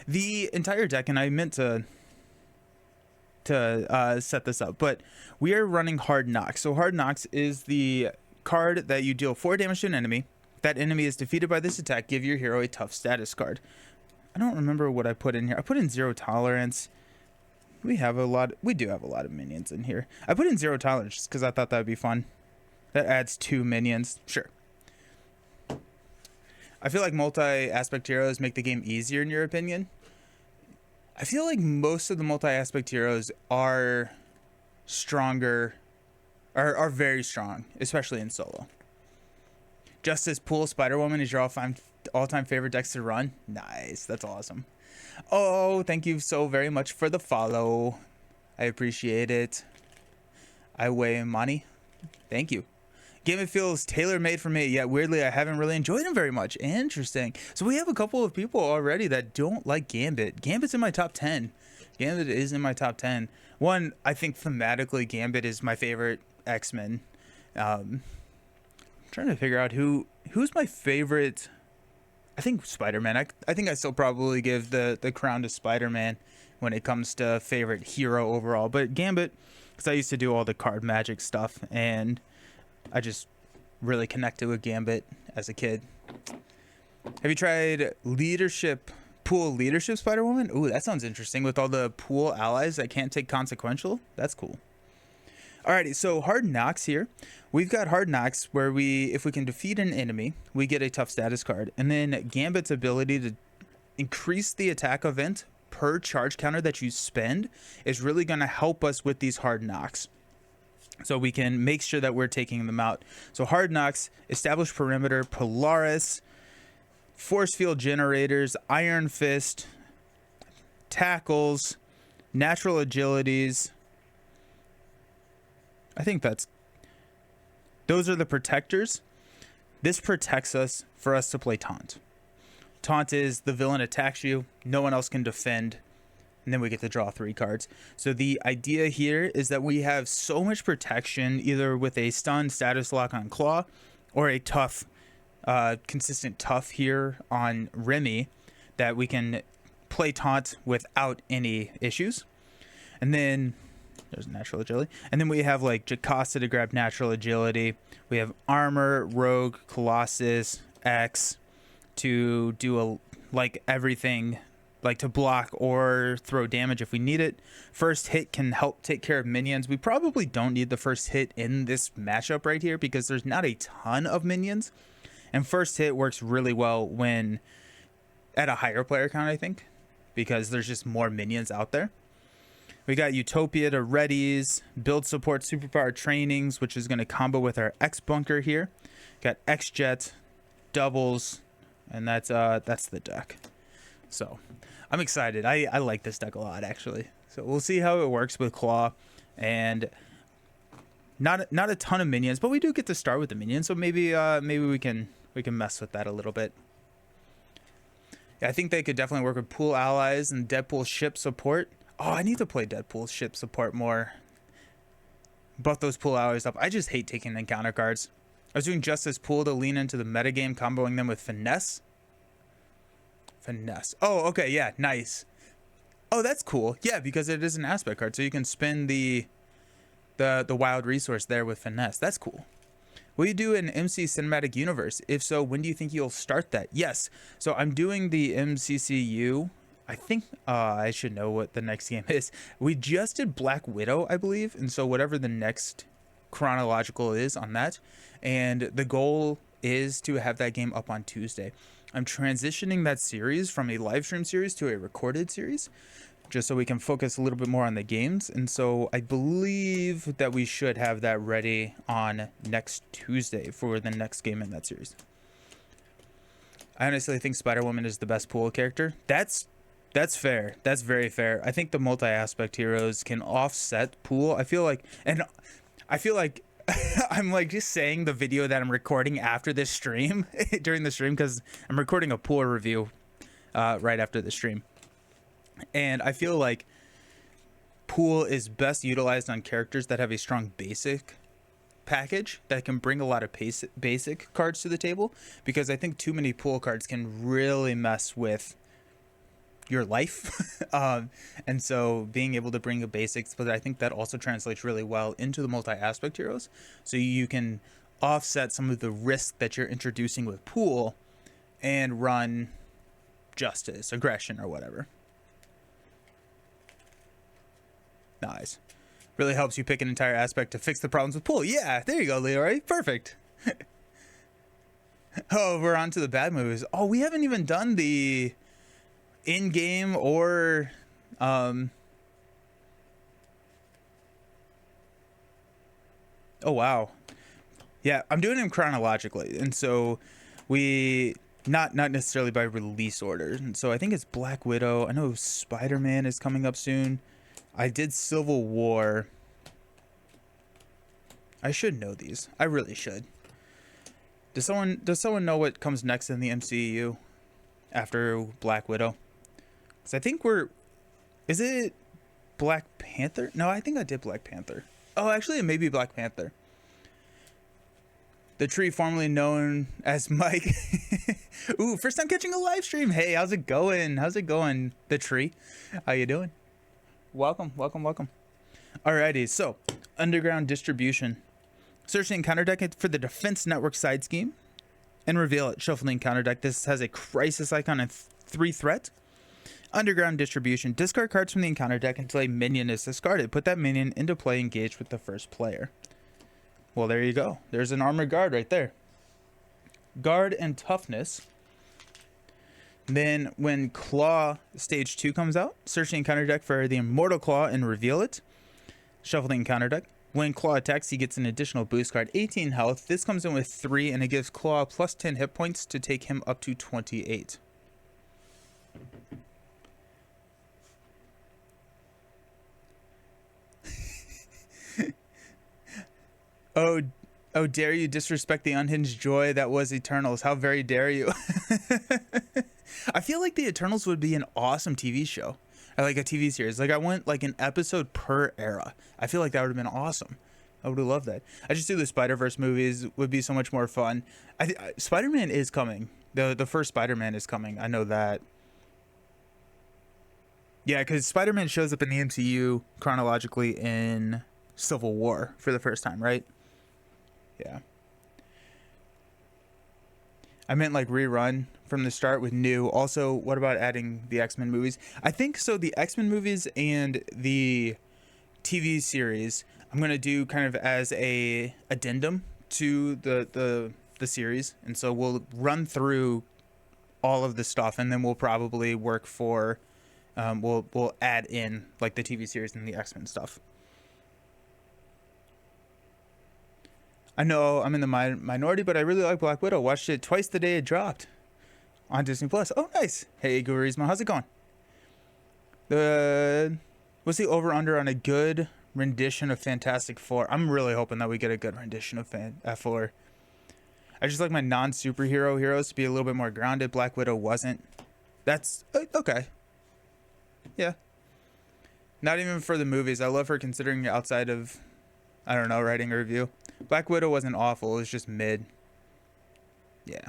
The entire deck, and I meant to set this up, but we are running Hard Knocks. So Hard Knocks is the card that you deal 4 damage to an enemy. If that enemy is defeated by this attack, give your hero a tough status card. I don't remember what I put in here. I put in 0 tolerance. We do have a lot of minions in here. I put in 0 tolerance just because I thought that would be fun. That adds 2 minions. Sure. I feel like multi-aspect heroes make the game easier in your opinion. I feel like most of the multi-aspect heroes are stronger, are very strong, especially in solo. Justice, Pool, Spider-Woman is your all-time favorite decks to run. Nice, that's awesome. Oh, thank you so very much for the follow. I appreciate it. I weigh money. Thank you. Gambit feels tailor-made for me, yet weirdly I haven't really enjoyed him very much. Interesting. So we have a couple of people already that don't like Gambit. Gambit's in my top 10. Gambit is in my top 10. One, I think thematically Gambit is my favorite X-Men. I'm trying to figure out who's my favorite. I think Spider-Man. I think I still probably give the crown to Spider-Man when it comes to favorite hero overall. But Gambit, because I used to do all the card magic stuff, and I just really connected with Gambit as a kid. Have you tried pool leadership Spider-Woman? Ooh, that sounds interesting with all the pool allies that can't take consequential. That's cool. Alrighty, so Hard Knocks here. We've got Hard Knocks where if we can defeat an enemy, we get a tough status card. And then Gambit's ability to increase the attack event per charge counter that you spend is really going to help us with these Hard Knocks. So we can make sure that we're taking them out. So Hard Knocks, Establish Perimeter, Polaris, Force Field Generators, Iron Fist, Tackles, Natural Agilities. I think those are the protectors. This protects us for us to play Taunt. Taunt is the villain attacks you, no one else can defend, and then we get to draw 3 cards. So the idea here is that we have so much protection, either with a stun status lock on Klaw, or a tough, consistent tough here on Remy, that we can play Taunt without any issues. And then there's natural agility. And then we have like Jocasta to grab natural agility. We have Rogue, Colossus, X to do everything, like to block or throw damage if we need it. First hit can help take care of minions. We probably don't need the first hit in this matchup right here because there's not a ton of minions. And first hit works really well when at a higher player count, I think, because there's just more minions out there. We got Utopia to readies, build support superpower trainings, which is going to combo with our X bunker here. Got X jet, doubles, and that's the deck. So I'm excited. I like this deck a lot actually. So we'll see how it works with Klaw, and not a ton of minions, but we do get to start with the minions. So maybe we can mess with that a little bit. Yeah, I think they could definitely work with pool allies and Deadpool ship support. Oh, I need to play Deadpool ship support more. Buff those pool allies up. I just hate taking encounter cards. I was doing Justice Pool to lean into the metagame, comboing them with Finesse. Finesse. Oh, okay, yeah, nice. Oh, that's cool. Yeah, because it is an aspect card, so you can spend the wild resource there with Finesse. That's cool. Will you do an MC Cinematic Universe? If so, when do you think you'll start that? Yes. So I'm doing the MCCU. I think I should know what the next game is. We just did Black Widow, I believe. And so whatever the next chronological is on that. And the goal is to have that game up on Tuesday. I'm transitioning that series from a live stream series to a recorded series, just so we can focus a little bit more on the games. And so I believe that we should have that ready on next Tuesday for the next game in that series. I honestly think Spider-Woman is the best pool character. That's fair. That's very fair. I think the multi-aspect heroes can offset pool. I feel like I'm like just saying the video that I'm recording after this stream during the stream, because I'm recording a pool review right after the stream. And I feel like pool is best utilized on characters that have a strong basic package that can bring a lot of basic cards to the table, because I think too many pool cards can really mess with your life. And so being able to bring the basics, but I think that also translates really well into the multi-aspect heroes. So you can offset some of the risk that you're introducing with pool and run justice, aggression, or whatever. Nice. Really helps you pick an entire aspect to fix the problems with pool. Yeah, there you go, Leroy. Perfect. Oh, we're on to the bad moves. Oh, we haven't even done the in-game or oh wow. Yeah, I'm doing them chronologically, and so we not necessarily by release order. And so I think it's Black Widow. I know Spider-Man is coming up soon. I did Civil War. I should know these. I really should. Does someone know what comes next in the MCU after Black Widow? Because I think is it Black Panther? No, I think I did Black Panther. Oh, actually, it may be Black Panther. The tree formerly known as Mike. Ooh, first time catching a live stream. Hey, how's it going? How's it going, the tree? How you doing? Welcome. Alrighty, so underground distribution. Search the encounter deck for the defense network side scheme and reveal it. Shuffle the encounter deck. This has a crisis icon and 3 threat. Underground distribution. Discard cards from the encounter deck until a minion is discarded. Put that minion into play engaged with the first player. Well, there you go. There's an armored guard right there. Guard and toughness. Then when Klaw stage 2 comes out, search the encounter deck for the immortal Klaw and reveal it. Shuffle the encounter deck. When Klaw attacks, he gets an additional boost card, 18 health. This comes in with 3, and it gives Klaw plus 10 hit points to take him up to 28. Oh, dare you disrespect the unhinged joy that was Eternals. How very dare you. I feel like the Eternals would be an awesome TV show. I like a TV series. Like I want like an episode per era. I feel like that would have been awesome. I would have loved that. I just do the Spider-Verse movies would be so much more fun. Spider-Man is coming. The first Spider-Man is coming. I know that. Yeah, because Spider-Man shows up in the MCU chronologically in Civil War for the first time, right? Yeah. I meant like rerun from the start with new. Also, what about adding the X-Men movies? I think so. The X-Men movies and the TV series, I'm gonna do kind of as a addendum to the series, and so we'll run through all of the stuff, and then we'll probably work for, we'll add in like the TV series and the X-Men stuff. I know I'm in the minority, but I really like Black Widow. Watched it twice the day it dropped on Disney Plus. Oh, nice. Hey, Gurisma, how's it going? What's the over-under on a good rendition of Fantastic Four? I'm really hoping that we get a good rendition of F4. I just like my non-superhero heroes to be a little bit more grounded. Black Widow wasn't. That's okay. Yeah. Not even for the movies. I love her considering outside of, I don't know, writing a review. Black Widow wasn't awful. It was just mid. Yeah.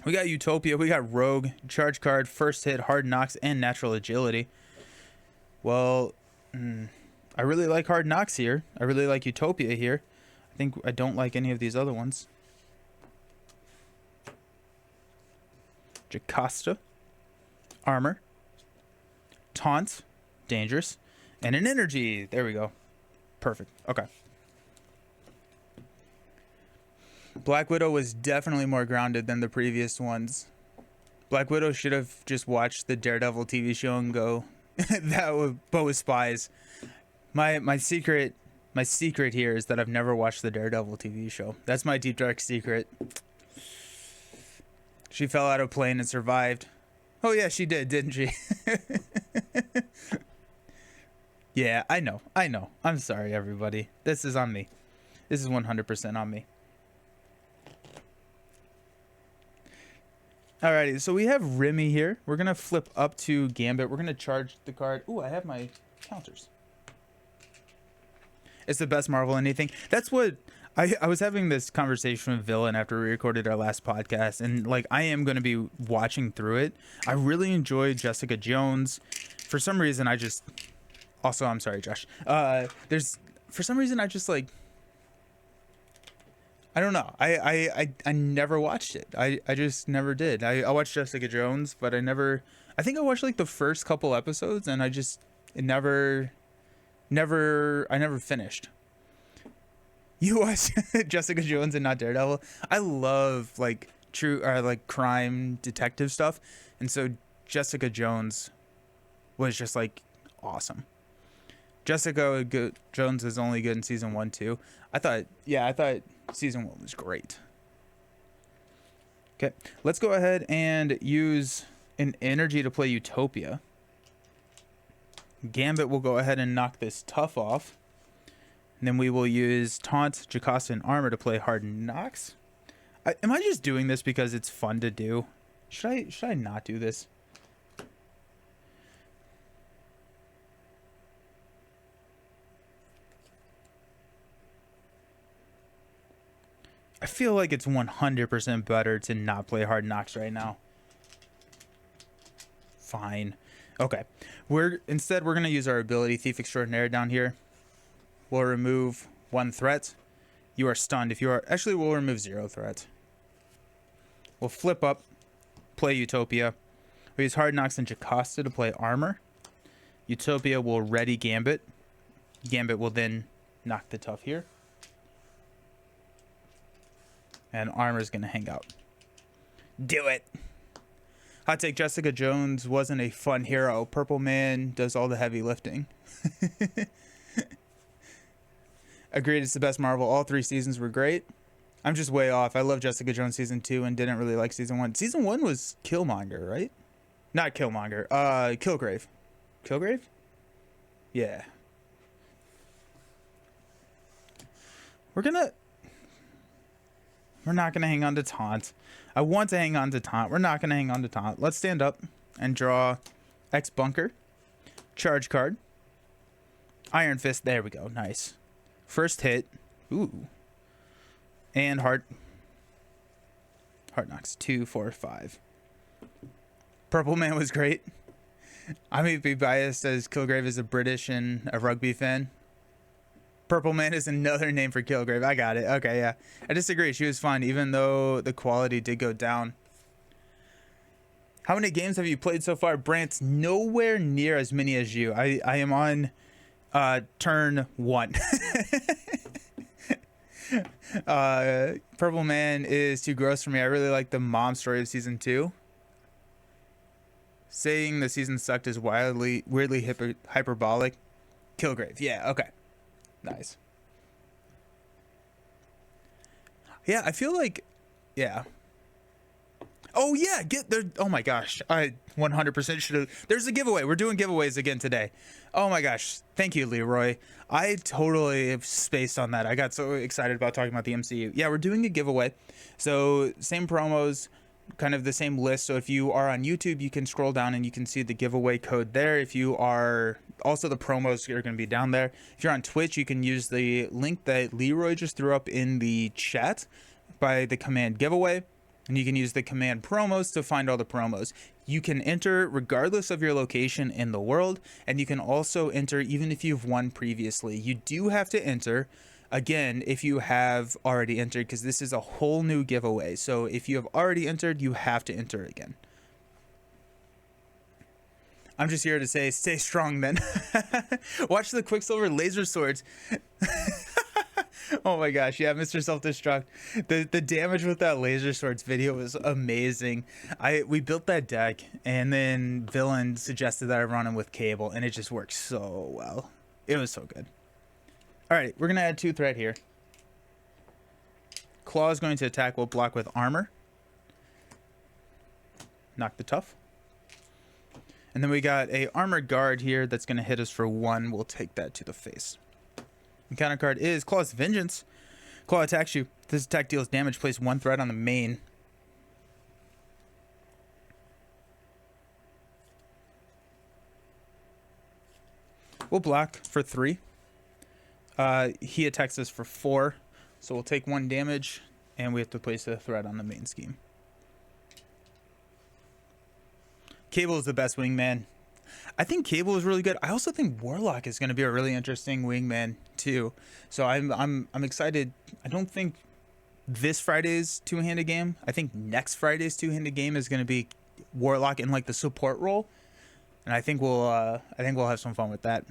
We got Utopia. We got Rogue, Charge Card, First Hit, Hard Knocks, and Natural Agility. Well, I really like Hard Knocks here. I really like Utopia here. I think I don't like any of these other ones. Jocasta. Armor. Taunt. Dangerous. And an Energy. There we go. Perfect. Okay. Black Widow was definitely more grounded than the previous ones. Black Widow should have just watched the Daredevil TV show and go, but with spies. My secret here is that I've never watched the Daredevil TV show. That's my deep dark secret. She fell out of a plane and survived. Oh yeah, she did, didn't she? Yeah, I know. I'm sorry, everybody. This is on me. This is 100% on me. Alrighty, so we have Remy here. We're going to flip up to Gambit. We're going to charge the card. Ooh, I have my counters. It's the best Marvel anything. That's what I was having this conversation with Villain after we recorded our last podcast, and like I am going to be watching through it. I really enjoyed Jessica Jones. For some reason, I just also I'm sorry, Josh. There's for some reason I just like I don't know. I never watched it. I just never did. I watched Jessica Jones, but I think I watched like the first couple episodes, and it never finished. You watch Jessica Jones and not Daredevil. I love like true or like crime detective stuff, and so Jessica Jones was just like awesome. Jones is only good in season 1 too. I thought season 1 was great. Okay, let's go ahead and use an energy to play Utopia. Gambit will go ahead and knock this tough off. And then we will use Taunt, Jocasta, and Armor to play Hard Knocks. Am I just doing this because it's fun to do? Should I not do this? I feel like it's 100% better to not play Hard Knocks right now. Fine. Okay. Instead we're going to use our ability Thief Extraordinaire down here. We'll remove 1 threat. You are stunned. We'll remove 0 threat. We'll flip up, play Utopia. We use Hard Knocks and Jocasta to play Armor. Utopia will ready Gambit. Gambit will then knock the tough here. And Armor is going to hang out. Do it! Hot take, Jessica Jones wasn't a fun hero. Purple Man does all the heavy lifting. Agreed, it's the best Marvel. All 3 seasons were great. I'm just way off. I love Jessica Jones season 2 and didn't really like season 1. Season 1 was Killmonger, right? Not Killmonger. Kilgrave. Kilgrave? Yeah. We're not gonna hang on to Taunt. I want to hang on to Taunt. We're not gonna hang on to Taunt. Let's stand up and draw X Bunker. Charge card. Iron Fist. There we go. Nice. First hit. Ooh. And Hard Knocks. 2, 4, 5. Purple Man was great. I may be biased as Kilgrave is a British and a rugby fan. Purple Man is another name for Kilgrave. I got it. Okay, yeah. I disagree. She was fun, even though the quality did go down. How many games have you played so far? Brant's nowhere near as many as you. I am on turn 1. Purple Man is too gross for me. I really like the mom story of season 2. Saying the season sucked is weirdly hyperbolic. Kilgrave. Yeah, okay. Nice. Yeah, I feel like, yeah. Oh yeah, get there. Oh my gosh, I 100% should have. There's a giveaway. We're doing giveaways again today. Oh my gosh, thank you, Leroy. I totally have spaced on that. I got so excited about talking about the MCU. Yeah, we're doing a giveaway. So same promos, kind of the same list. So if you are on YouTube, you can scroll down and you can see the giveaway code there. If you are also, the promos are going to be down there. If you're on Twitch, you can use the link that Leroy just threw up in the chat by the command giveaway. And you can use the command promos to find all the promos. You can enter regardless of your location in the world. And you can also enter even if you've won previously. You do have to enter, again, if you have already entered, because this is a whole new giveaway. So if you have already entered, you have to enter again. I'm just here to say, stay strong then. Watch the Quicksilver laser swords. Oh my gosh, yeah, Mr. Self-Destruct. The damage with that laser swords video was amazing. We built that deck, and then Villain suggested that I run him with Cable, and it just worked so well. It was so good. Alright, we're going to add 2 threat here. Klaw is going to attack, we'll block with Armor. Knock the tough. And then we got a Armor Guard here that's going to hit us for 1. We'll take that to the face. The counter card is Claw's Vengeance. Klaw attacks you. This attack deals damage. Place 1 threat on the main. We'll block for 3. He attacks us for 4. So we'll take 1 damage, and we have to place a threat on the main scheme. Cable is the best wingman. I think Cable is really good. I also think Warlock is going to be a really interesting wingman too. So I'm excited. I don't think this Friday's two-handed game. I think next Friday's two-handed game is going to be Warlock in like the support role, and I think we'll have some fun with that.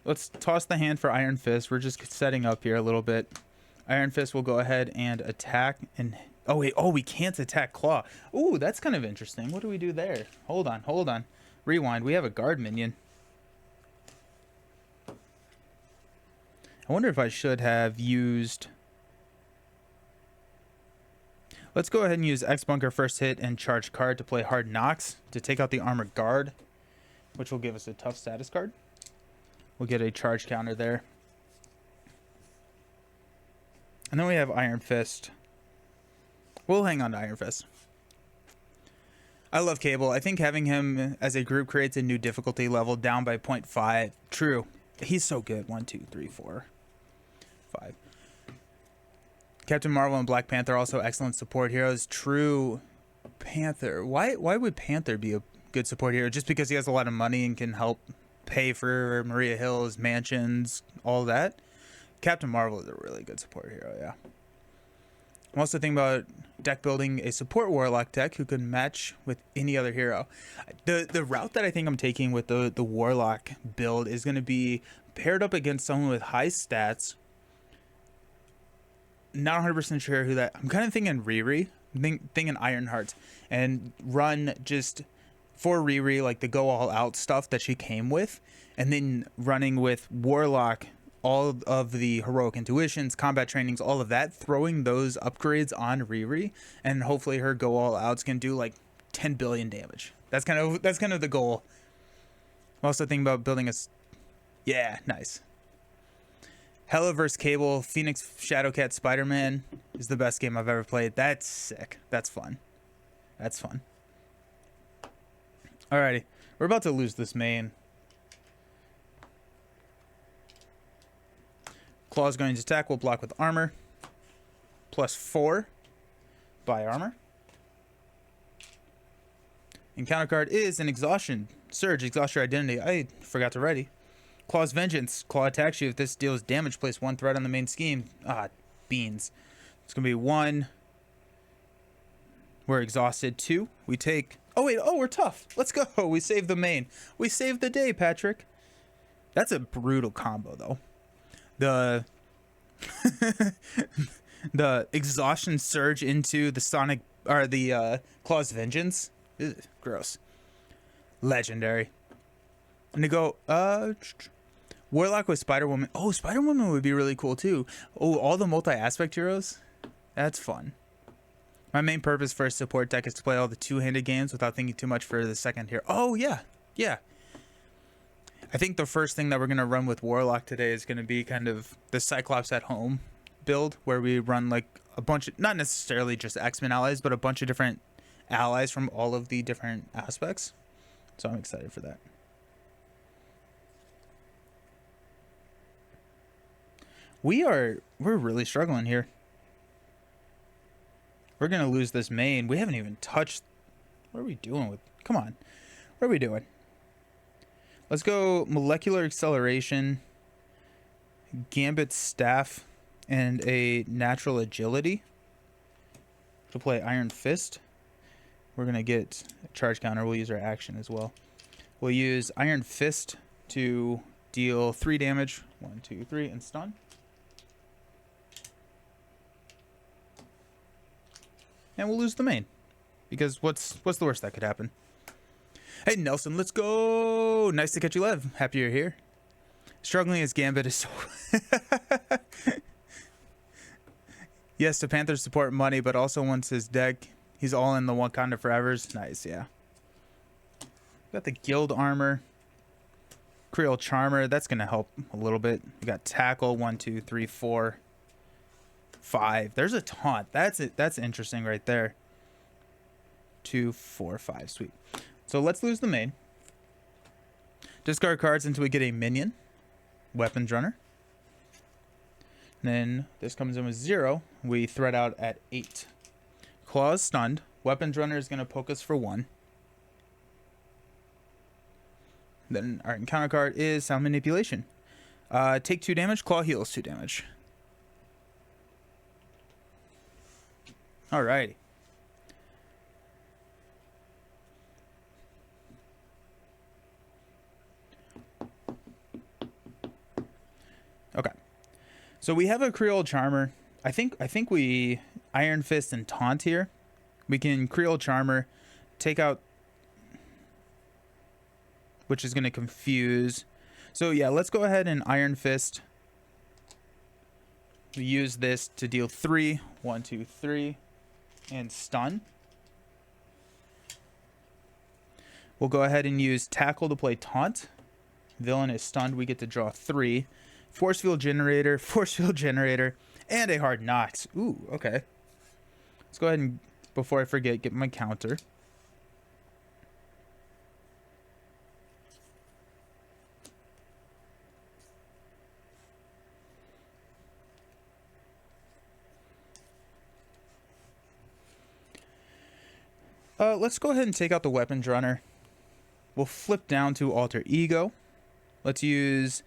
Let's toss the hand for Iron Fist. We're just setting up here a little bit. Iron Fist will go ahead and attack. And oh wait, we can't attack Klaw. Ooh, that's kind of interesting. What do we do there? Hold on. Rewind. We have a guard minion. I wonder if I should have used... Let's go ahead and use X-Bunker first hit and charge card to play Hard Knocks to take out the Armored Guard, which will give us a tough status card. We'll get a charge counter there. And then we have Iron Fist. We'll hang on to Iron Fist. I love Cable. I think having him as a group creates a new difficulty level down by 0.5. True. He's so good. 1, 2, 3, 4, 5. Captain Marvel and Black Panther also excellent support heroes. True. Panther. Why would Panther be a good support hero? Just because he has a lot of money and can help pay for Maria Hill's mansions, all that? Captain Marvel is a really good support hero, yeah. I'm also thinking about deck building a support Warlock deck who can match with any other hero. The route that I think I'm taking with the Warlock build is going to be paired up against someone with high stats. Not 100% sure who that... I'm kind of thinking Riri. Thinking Ironheart. And run just... for Riri, like the go all out stuff that she came with, and then running with Warlock all of the heroic intuitions, combat trainings, all of that, throwing those upgrades on Riri, and hopefully her go all outs can do like 10 billion damage. That's kind of the goal. I'm also thinking about building a... Yeah, nice. Hela vs. Cable, Phoenix, Shadowcat, Spider-Man is the best game I've ever played. That's sick. That's fun. That's fun. Alrighty, we're about to lose this main. Claw's going to attack. We'll block with armor. +4 by armor. Encounter card is an exhaustion. Surge, exhaust your identity. I forgot to ready. Claw's Vengeance. Claw attacks you. If this deals damage, place 1 threat on the main scheme. Ah, beans. It's going to be 1. We're exhausted. 2. We take... Oh, wait. Oh, we're tough. Let's go. We saved the main. We saved the day, Patrick. That's a brutal combo, though. The... the exhaustion surge into the Sonic... Or the Claw's Vengeance. Ugh, gross. Legendary. And to go... Warlock with Spider-Woman. Oh, Spider-Woman would be really cool, too. Oh, all the multi-aspect heroes? That's fun. My main purpose for a support deck is to play all the two-handed games without thinking too much for the second hero. Oh, yeah. Yeah. I think the first thing that we're going to run with Warlock today is going to be kind of the Cyclops at home build, where we run like a bunch of, not necessarily just X-Men allies, but a bunch of different allies from all of the different aspects. So I'm excited for that. We're really struggling here. We're going to lose this main. We haven't even touched... What are we doing with... Come on. What are we doing? Let's go Molecular Acceleration, Gambit Staff, and a Natural Agility to play Iron Fist. We're going to get a charge counter. We'll use our action as well. We'll use Iron Fist to deal 3 damage. 1, 2, 3, and stun. And we'll lose the main. Because what's the worst that could happen? Hey, Nelson, let's go. Nice to catch you live. Happy you're here. Struggling as Gambit is so... Yes, the Panthers support money, but also wants his deck. He's all in the Wakanda Forevers. Nice, yeah. Got the Guild Armor. Creole Charmer. That's going to help a little bit. We got Tackle. 1, 2, 3, 4. 5. There's a taunt. That's it. That's interesting right there. 2, 4, 5. Sweet. So let's lose the main. Discard cards until we get a minion. Weapons runner. And then this comes in with 0. We thread out at 8. Klaw is stunned. Weapons runner is going to poke us for 1. Then our encounter card is Sound Manipulation. Take 2 damage. Klaw heals 2 damage. Alrighty. Okay. So we have a Creole Charmer. I think we Iron Fist and Taunt here. We can Creole Charmer, take out, which is going to confuse. So yeah, let's go ahead and Iron Fist. We use this to deal 3, 1, 2, 3, and stun. We'll go ahead and use Tackle to play Taunt. Villain is stunned. We get to draw 3. Force Field Generator, and a Hard Knocks. Ooh, okay. Let's go ahead and, before I forget, get my counter. Let's go ahead and take out the Weapons Runner. We'll flip down to Alter Ego. Let's use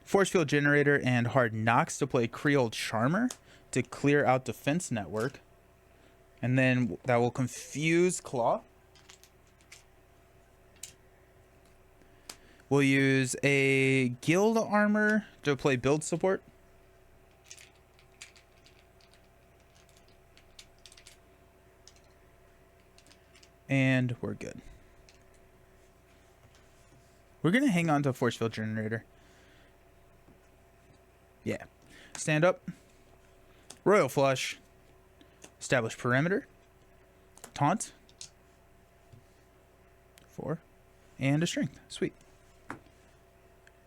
Force Field Generator and Hard Knocks to play Creole Charmer to clear out Defense Network. And then that will confuse Klaw. We'll use a Guild Armor to play Build Support. And we're good. We're going to hang on to Force Field Generator. Yeah. Stand up. Royal Flush. Establish Perimeter. Taunt. 4. And a Strength. Sweet.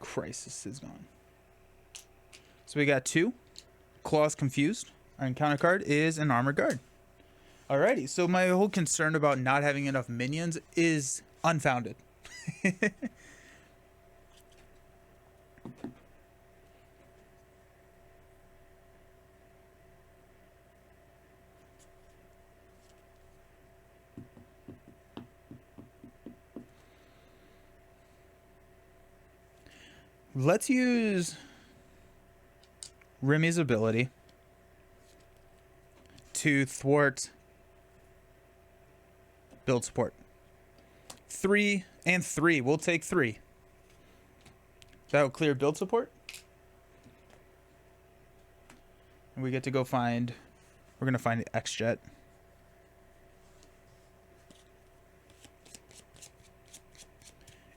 Crisis is gone. So we got 2. Klaw's confused. Our encounter card is an Armored Guard. Alrighty, so my whole concern about not having enough minions is unfounded. Let's use Remy's ability to thwart Build Support. 3 and 3. We'll take 3. That'll clear Build Support. And we get to go find... We're going to find the X-Jet.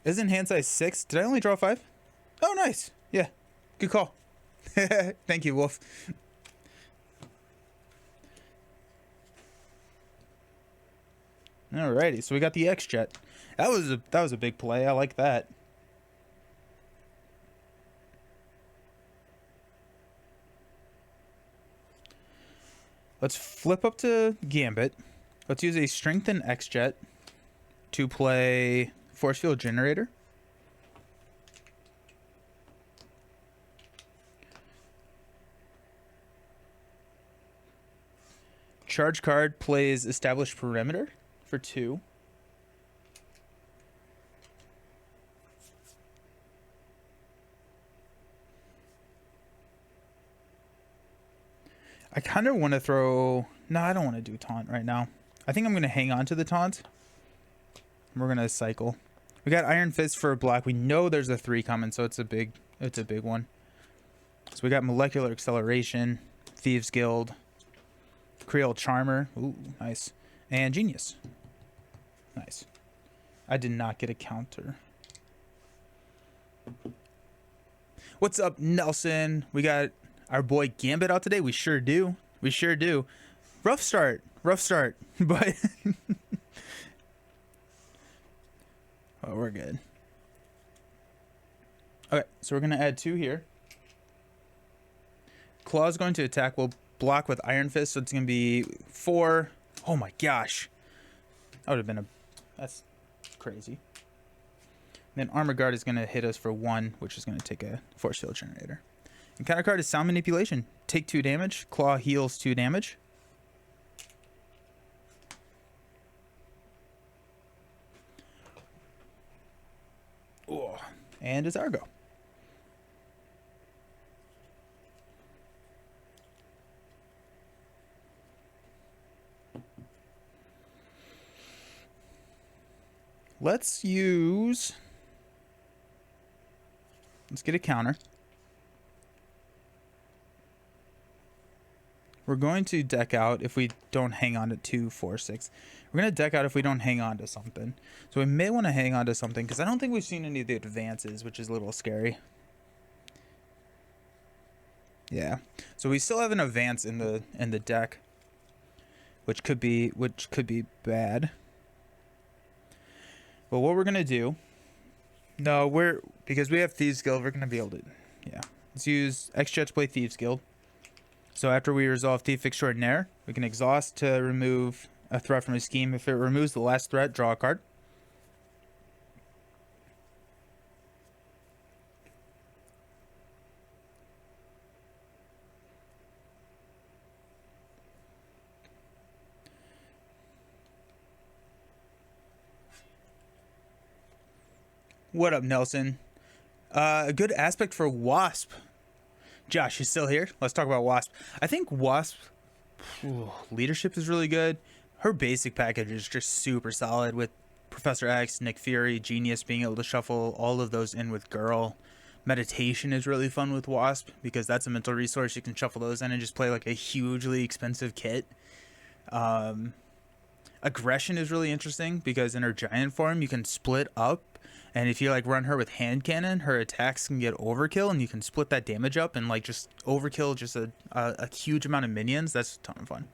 Isn't hand size 6? Did I only draw 5? Oh, nice. Yeah. Good call. Thank you, Wolf. Alrighty, so we got the X-Jet. That was a big play. I like that. Let's flip up to Gambit. Let's use a Strengthen X-Jet to play Force Field Generator. Charge card plays Establish Perimeter for 2. I kind of want to throw... No, I don't want to do Taunt right now. I think I'm going to hang on to the Taunt. We're going to cycle. We got Iron Fist for black. We know there's a 3 coming, so it's a big one. So we got Molecular Acceleration, Thieves Guild, Creole Charmer. Ooh, nice. And Genius. Nice. I did not get a counter. What's up, Nelson? We got our boy Gambit out today. We sure do. We sure do. Rough start, but oh, we're good. Okay, so we're gonna add 2 here. Klaw's going to attack. We'll block with Iron Fist, so it's going to be 4. Oh my gosh. That would have been a... That's crazy. And then Armor Guard is going to hit us for 1, which is going to take a Force Field Generator. And counter card is Sound Manipulation. Take 2 damage. Klaw heals 2 damage. Oh, and it's Argo. Let's get a counter. We're going to deck out if we don't hang on to 2, 4, 6. We're going to deck out if we don't hang on to something. So we may want to hang on to something because I don't think we've seen any of the advances, which is a little scary. Yeah. So we still have an advance in the deck, which could be bad. But what we're going to do... No, because we have Thieves Guild, we're going to be able to... Yeah. Let's use X-Jet to play Thieves Guild. So after we resolve Thief Extraordinaire, we can exhaust to remove a threat from a scheme. If it removes the last threat, draw a card. What up, Nelson? A good aspect for Wasp. Josh, you still here? Let's talk about Wasp. I think Wasp leadership is really good. Her basic package is just super solid with Professor X, Nick Fury, Genius, being able to shuffle all of those in with Girl. Meditation is really fun with Wasp because that's a mental resource. You can shuffle those in and just play like a hugely expensive kit. Aggression is really interesting because in her giant form, you can split up. And if you like run her with hand cannon, her attacks can get overkill, and you can split that damage up and like just overkill just a huge amount of minions. That's a ton of fun.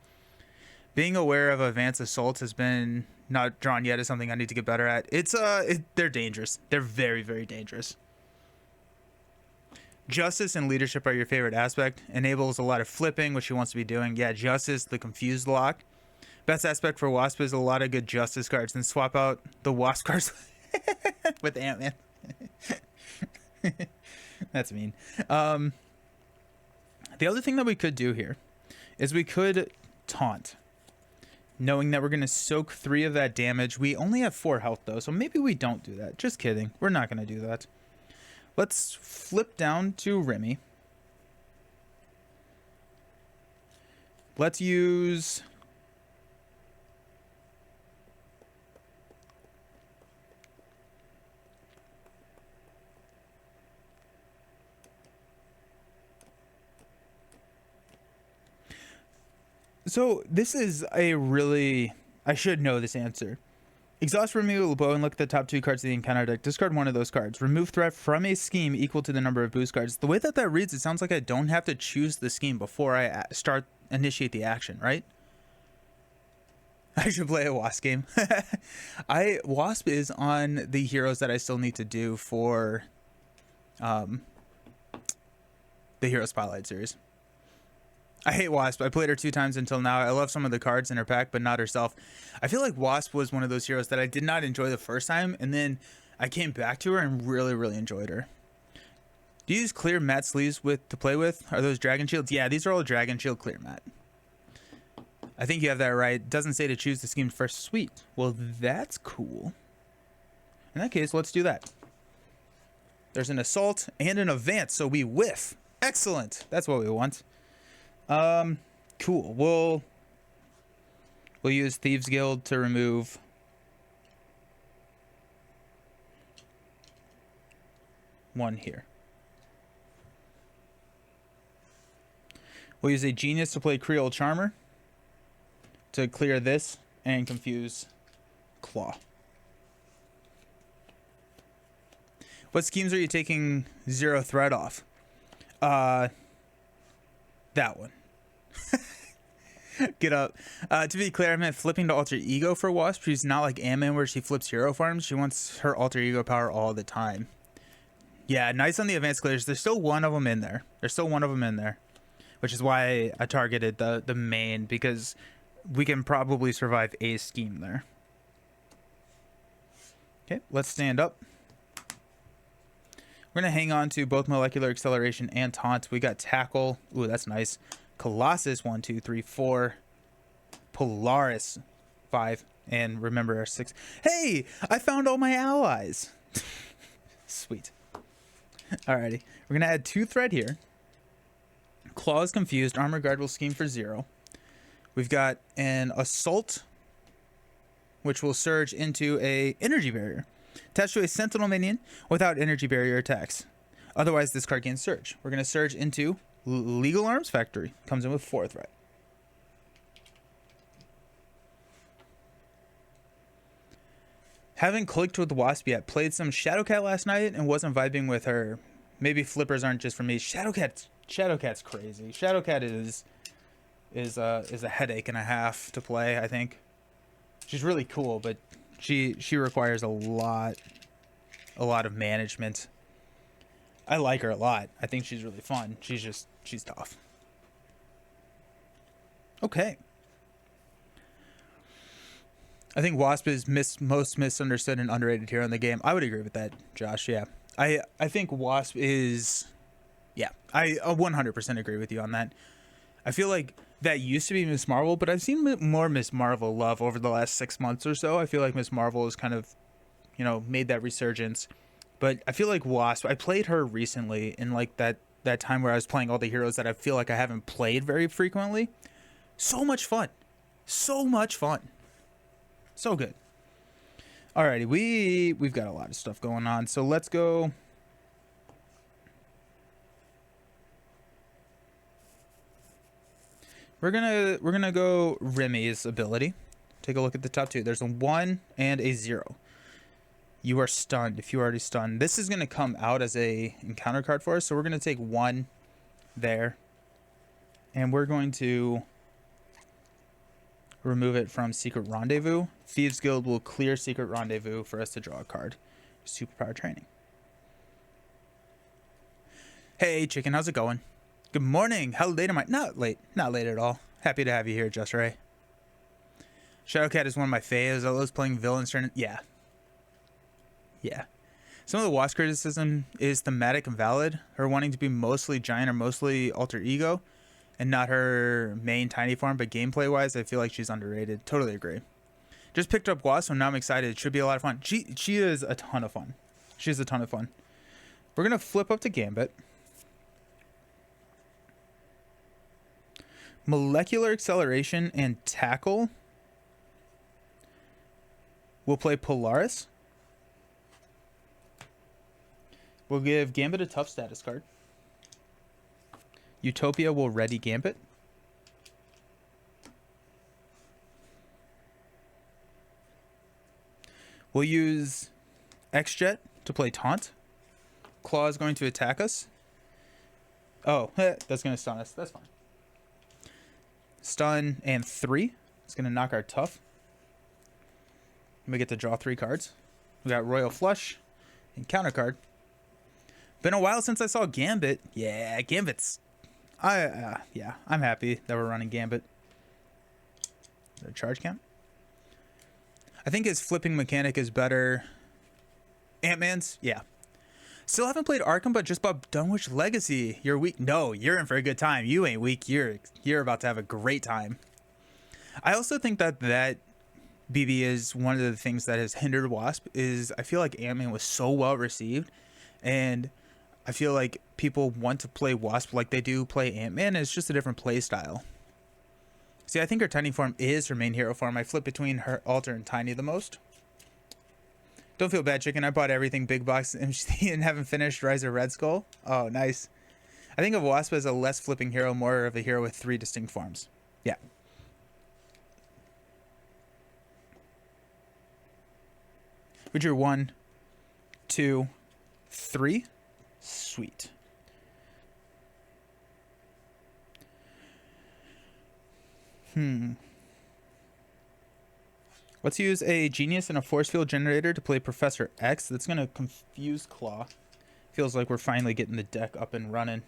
Being aware of advanced assaults has been not drawn yet. Is something I need to get better at. They're dangerous. They're very, very dangerous. Justice and leadership are your favorite aspect. Enables a lot of flipping, which she wants to be doing. Yeah, Justice, the confused lock. Best aspect for Wasp is a lot of good Justice cards, and swap out the Wasp cards. With Ant-Man. That's mean. The other thing that we could do here is we could taunt, knowing that we're going to soak 3 of that damage. We only have 4 health though, so maybe we don't do that. Just kidding. We're not going to do that. Let's flip down to Remy. Let's use... So this is a really... I should know this answer. Exhaust Remy LeBeau and look at the top 2 cards of the encounter deck. Discard one of those cards. Remove threat from a scheme equal to the number of boost cards. The way that reads, it sounds like I don't have to choose the scheme before I initiate the action, right? I should play a Wasp game. Wasp is on the heroes that I still need to do for the Hero Spotlight series. I hate Wasp. I played her 2 times until now. I love some of the cards in her pack, but not herself. I feel like Wasp was one of those heroes that I did not enjoy the first time, and then I came back to her and really, really enjoyed her. Do you use clear matte sleeves to play with? Are those Dragon Shields? Yeah, these are all Dragon Shield clear matte. I think you have that right. It doesn't say to choose the scheme first. Sweet. Well, that's cool. In that case, let's do that. There's an assault and an advance, so we whiff. Excellent. That's what we want. Cool. We'll use Thieves Guild to remove one here. We'll use a Genius to play Creole Charmer to clear this and confuse Klaw. What schemes are you taking 0 threat off? That one. Get up. To be clear, I meant flipping to alter ego for Wasp. She's not like Ant-Man where she flips hero farms. She wants her alter ego power all the time. Yeah, nice on the advanced clears. There's still one of them in there. which is why I targeted the main, because we can probably survive a scheme there. Okay, let's stand up. We're going to hang on to both Molecular Acceleration and Taunt. We got Tackle. Ooh, that's nice. Colossus, 1, 2, 3, 4. Polaris, 5. And remember our 6. Hey, I found all my allies. Sweet. Alrighty. We're going to add 2 thread here. Klaw is confused. Armor Guard will scheme for 0. We've got an Assault, which will surge into a Energy Barrier. Attached to a Sentinel minion without Energy Barrier attacks. Otherwise, this card gains Surge. We're going to surge into Legal Arms Factory. Comes in with 4 threat. Haven't clicked with Wasp yet. Played some Shadowcat last night and wasn't vibing with her. Maybe flippers aren't just for me. Shadowcat's crazy. Shadowcat is a headache and a half to play, I think. She's really cool, but she requires a lot of management. I like her a lot. I think she's really fun. She's tough. Okay. I think Wasp is most misunderstood and underrated here in the game. I would agree with that, Josh. Yeah. I think Wasp is... Yeah, I 100% agree with you on that. I feel like that used to be Miss Marvel, but I've seen more Miss Marvel love over the last 6 months or so. I feel like Miss Marvel has kind of, made that resurgence. But I feel like Wasp, I played her recently in like that time where I was playing all the heroes that I feel like I haven't played very frequently. So much fun. So much fun. So good. Alrighty, we've got a lot of stuff going on, so let's go. We're gonna go Remy's ability. Take a look at the top 2. There's a 1 and a 0. You are stunned if you are already stunned. This is gonna come out as a encounter card for us, so we're gonna take 1 there, and we're going to remove it from Secret Rendezvous. Thieves Guild will clear Secret Rendezvous for us to draw a card. Superpower Training. Hey, chicken, how's it going? Good morning. How late am I? Not late. Not late at all. Happy to have you here, Just Ray. Shadowcat is one of my faves. I love playing villains. Yeah. Yeah. Some of the Wasp criticism is thematic and valid. Her wanting to be mostly giant or mostly alter ego and not her main tiny form, but gameplay-wise, I feel like she's underrated. Totally agree. Just picked up Wasp, so now I'm excited. It should be a lot of fun. She is a ton of fun. She's a ton of fun. We're going to flip up to Gambit. Molecular Acceleration and Tackle. We'll play Polaris. We'll give Gambit a tough status card. Utopia will ready Gambit. We'll use X-Jet to play Taunt. Klaw is going to attack us. Oh, that's going to stun us. That's fine. Stun and 3. It's going to knock our tough. We get to draw 3 cards. We got Royal Flush and counter card. Been a while since I saw Gambit. Yeah, Gambit's... yeah, I'm happy that we're running Gambit. The charge count. I think his flipping mechanic is better. Ant-Man's? Yeah. Still haven't played Arkham, but just bought Dunwich Legacy. You're weak. No, you're in for a good time. You ain't weak. You're about to have a great time. I also think that BB is one of the things that has hindered Wasp. Is I feel like Ant-Man was so well received, and I feel like people want to play Wasp like they do play Ant-Man. It's just a different play style. See, I think her tiny form is her main hero form. I flip between her alter and tiny the most. Don't feel bad, chicken. I bought everything big box MC and haven't finished Rise of Red Skull. Oh, nice. I think of Wasp as a less flipping hero, more of a hero with 3 distinct forms. Yeah. We drew 1, 2, 3. Sweet. Let's use a Genius and a Force Field Generator to play Professor X. That's going to confuse Klaw. Feels like we're finally getting the deck up and running.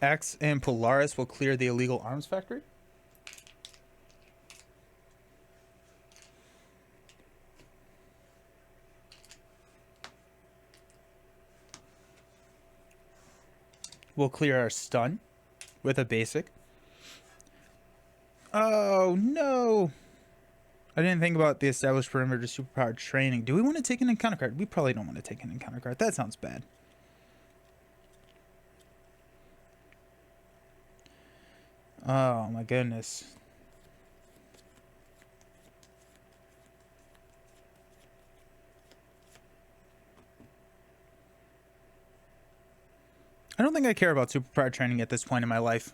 X and Polaris will clear the illegal arms factory. We'll clear our stun with a basic. Oh, no. I didn't think about the established perimeter superpowered training. Do we want to take an encounter card? We probably don't want to take an encounter card. That sounds bad. Oh, my goodness. I don't think I care about superpowered training at this point in my life.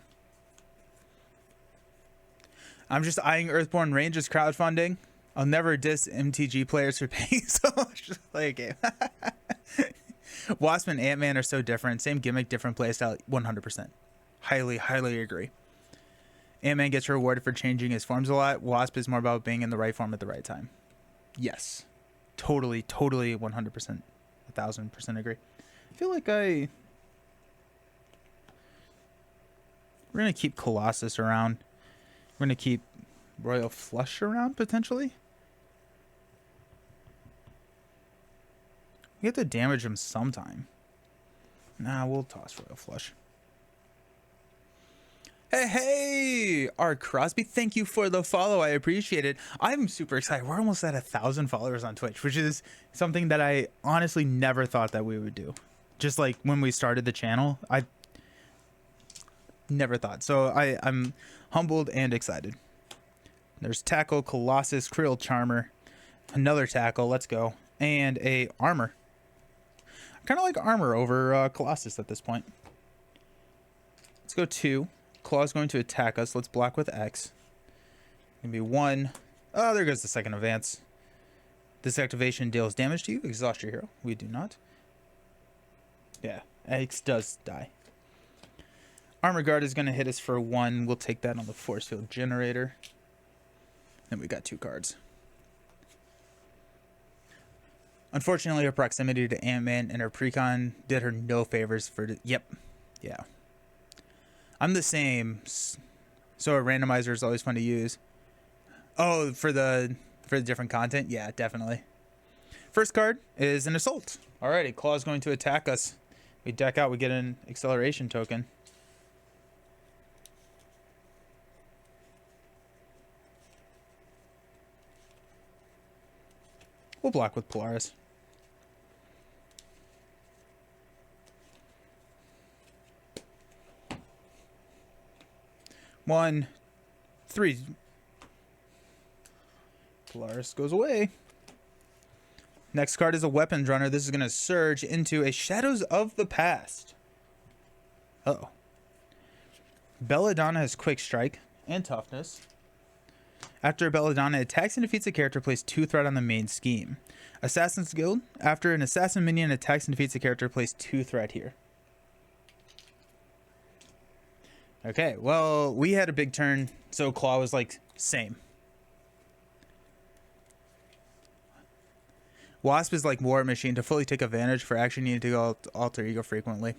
I'm just eyeing Earthborn Range as crowdfunding. I'll never diss MTG players for paying so much to play a game. Wasp and Ant-Man are so different. Same gimmick, different playstyle, 100%. Highly, highly agree. Ant-Man gets rewarded for changing his forms a lot. Wasp is more about being in the right form at the right time. Yes. Totally, 100%. 1,000% agree. I feel like we're going to keep Colossus around. We're going to keep Royal Flush around, potentially. We have to damage him sometime. Nah, we'll toss Royal Flush. Hey, Art Crosby, thank you for the follow. I appreciate it. I'm super excited. We're almost at 1,000 followers on Twitch, which is something that I honestly never thought that we would do. Just like when we started the channel, I never thought. So I'm humbled and excited. There's Tackle, Colossus, Krill Charmer, another Tackle, let's go, and a Armor. I kind of like Armor over Colossus at this point. Let's go 2. Klaw's going to attack us. Let's block with X. Gonna be 1. Oh, there goes the second advance. This activation deals damage to you. Exhaust your hero. We do not. Yeah, X does die. Armor Guard is going to hit us for 1. We'll take that on the Force Field Generator. Then we got 2 cards. Unfortunately, her proximity to Ant-Man and her precon did her no favors for... Yep. Yeah. I'm the same. So a randomizer is always fun to use. Oh, for the different content? Yeah, definitely. First card is an Assault. Alrighty, Klaw's going to attack us. We deck out, we get an acceleration token. We'll block with Polaris. One, 3. Polaris goes away. Next card is a Weapons Runner. This is going to surge into a Shadows of the Past. Uh-oh. Belladonna has Quick Strike and Toughness. After Belladonna attacks and defeats a character, place 2 threat on the main scheme. Assassin's Guild. After an assassin minion attacks and defeats a character, place 2 threat here. Okay, well, we had a big turn, so Klaw was like, same. Wasp is like War Machine. To fully take advantage for action, you need to go alter ego frequently.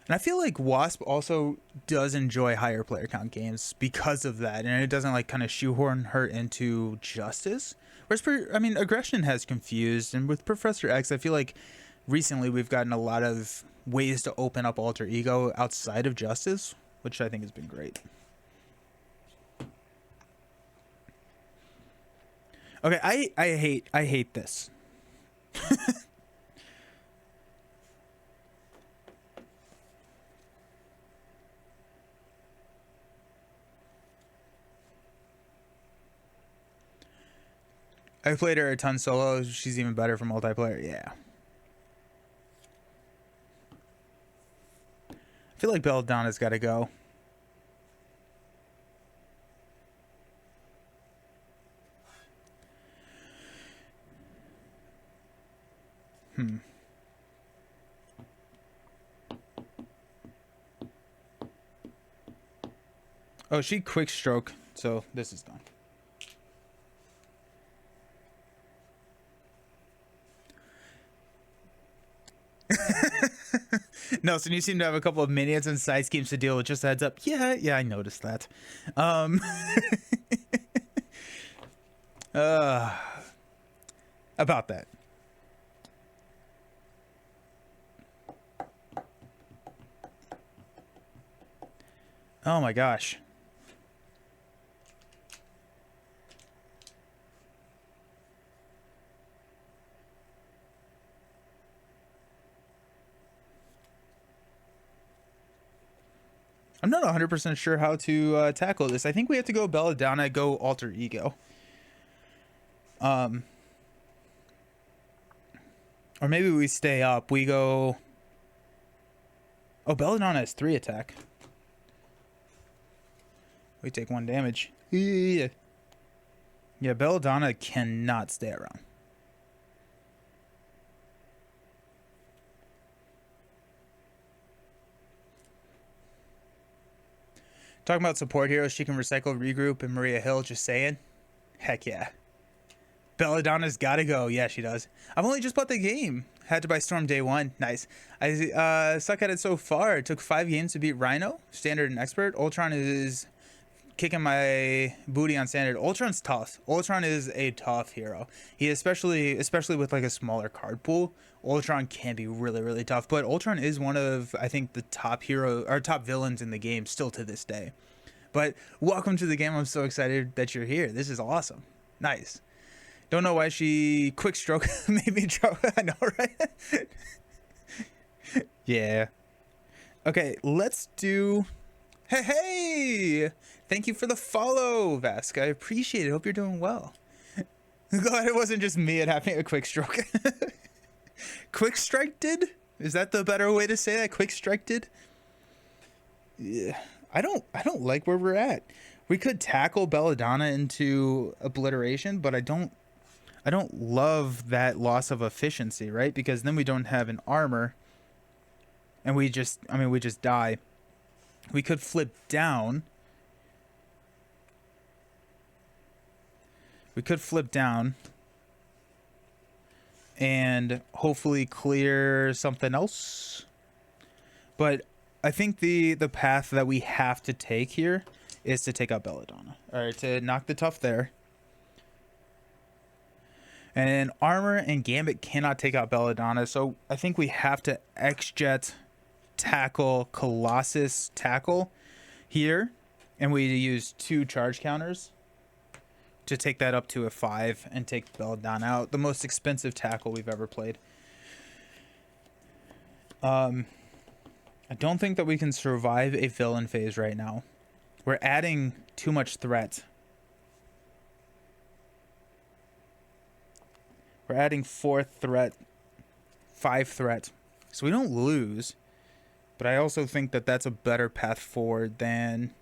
And I feel like Wasp also does enjoy higher player count games because of that, and it doesn't like kind of shoehorn her into Justice. Whereas, Aggression has confused, and with Professor X, I feel like recently we've gotten a lot of ways to open up alter ego outside of Justice, which I think has been great. Okay, I hate this. I played her a ton solo. She's even better for multiplayer. Yeah. I feel like Belladonna's got to go. Oh, she quick stroke, so this is done. Nelson, you seem to have a couple of minions and side schemes to deal with. Just a heads up. Yeah, I noticed that. About that. Oh my gosh. I'm not 100% sure how to tackle this. I think we have to go Belladonna, go Alter Ego. Or maybe we stay up. We go... Oh, Belladonna has 3 attack. We take 1 damage. Yeah, Belladonna cannot stay around. Talking about support heroes, she can recycle, regroup, and Maria Hill, just saying. Heck yeah. Belladonna's gotta go. Yeah, she does. I've only just bought the game. Had to buy Storm day 1. Nice. I suck at it so far. It took 5 games to beat Rhino, Standard and Expert. Ultron is kicking my booty on Standard. Ultron's tough. Ultron is a tough hero. He especially with like a smaller card pool, Ultron can be really, really tough. But Ultron is one of, I think, the top hero or top villains in the game still to this day. But welcome to the game. I'm so excited that you're here. This is awesome. Nice. Don't know why she quick stroke made me drop. I know, right? Yeah. Okay, let's do... Hey! Thank you for the follow, Vask. I appreciate it. Hope you're doing well. Glad it wasn't just me at having a quick stroke. Quick strike did? Is that the better way to say that? Quick strike did? Yeah. I don't like where we're at. We could tackle Belladonna into obliteration, but I don't love that loss of efficiency, right? Because then we don't have an armor and we just die. We could flip down. We could flip down and hopefully clear something else. But I think the path that we have to take here is to take out Belladonna. All right, to knock the tough there. And armor and Gambit cannot take out Belladonna, so I think we have to X-Jet tackle Colossus tackle here, and we use 2 charge counters to take that up to a 5 and take Belladonna out. The most expensive tackle we've ever played. I don't think that we can survive a villain phase right now. We're adding too much threat. We're adding 4 threat, 5 threat. So we don't lose. But I also think that that's a better path forward than...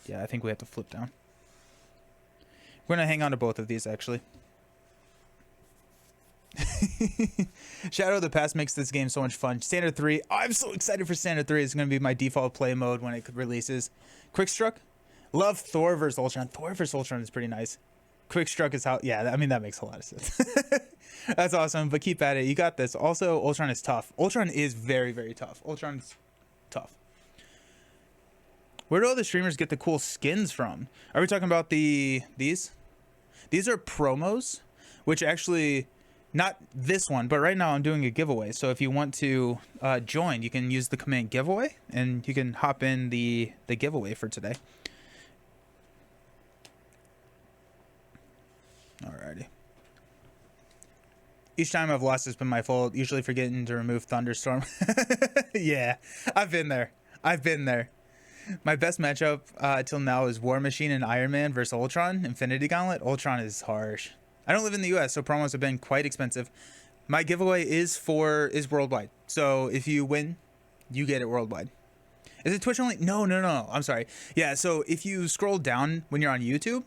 Yeah, I think we have to flip down. We're going to hang on to both of these, actually. Shadow of the Past makes this game so much fun. Standard 3. Oh, I'm so excited for Standard 3. It's going to be my default play mode when it releases. Quick Struck. Love Thor vs. Ultron. Thor vs. Ultron is pretty nice. Quick Struck is how... Yeah, I mean, that makes a lot of sense. That's awesome, but keep at it. You got this. Also, Ultron is tough. Ultron is very, very tough. Ultron's tough. Where do all the streamers get the cool skins from? Are we talking about these? These are promos, which actually... Not this one, but right now I'm doing a giveaway. So if you want to join, you can use the command giveaway, and you can hop in the giveaway for today. Alrighty. Each time I've lost, it's been my fault. Usually forgetting to remove Thunderstorm. Yeah, I've been there. I've been there. My best matchup till now is War Machine and Iron Man versus Ultron. Infinity Gauntlet. Ultron is harsh. I don't live in the US, so promos have been quite expensive. My giveaway is worldwide. So if you win, you get it worldwide. Is it Twitch only? No. I'm sorry. Yeah, so if you scroll down when you're on YouTube,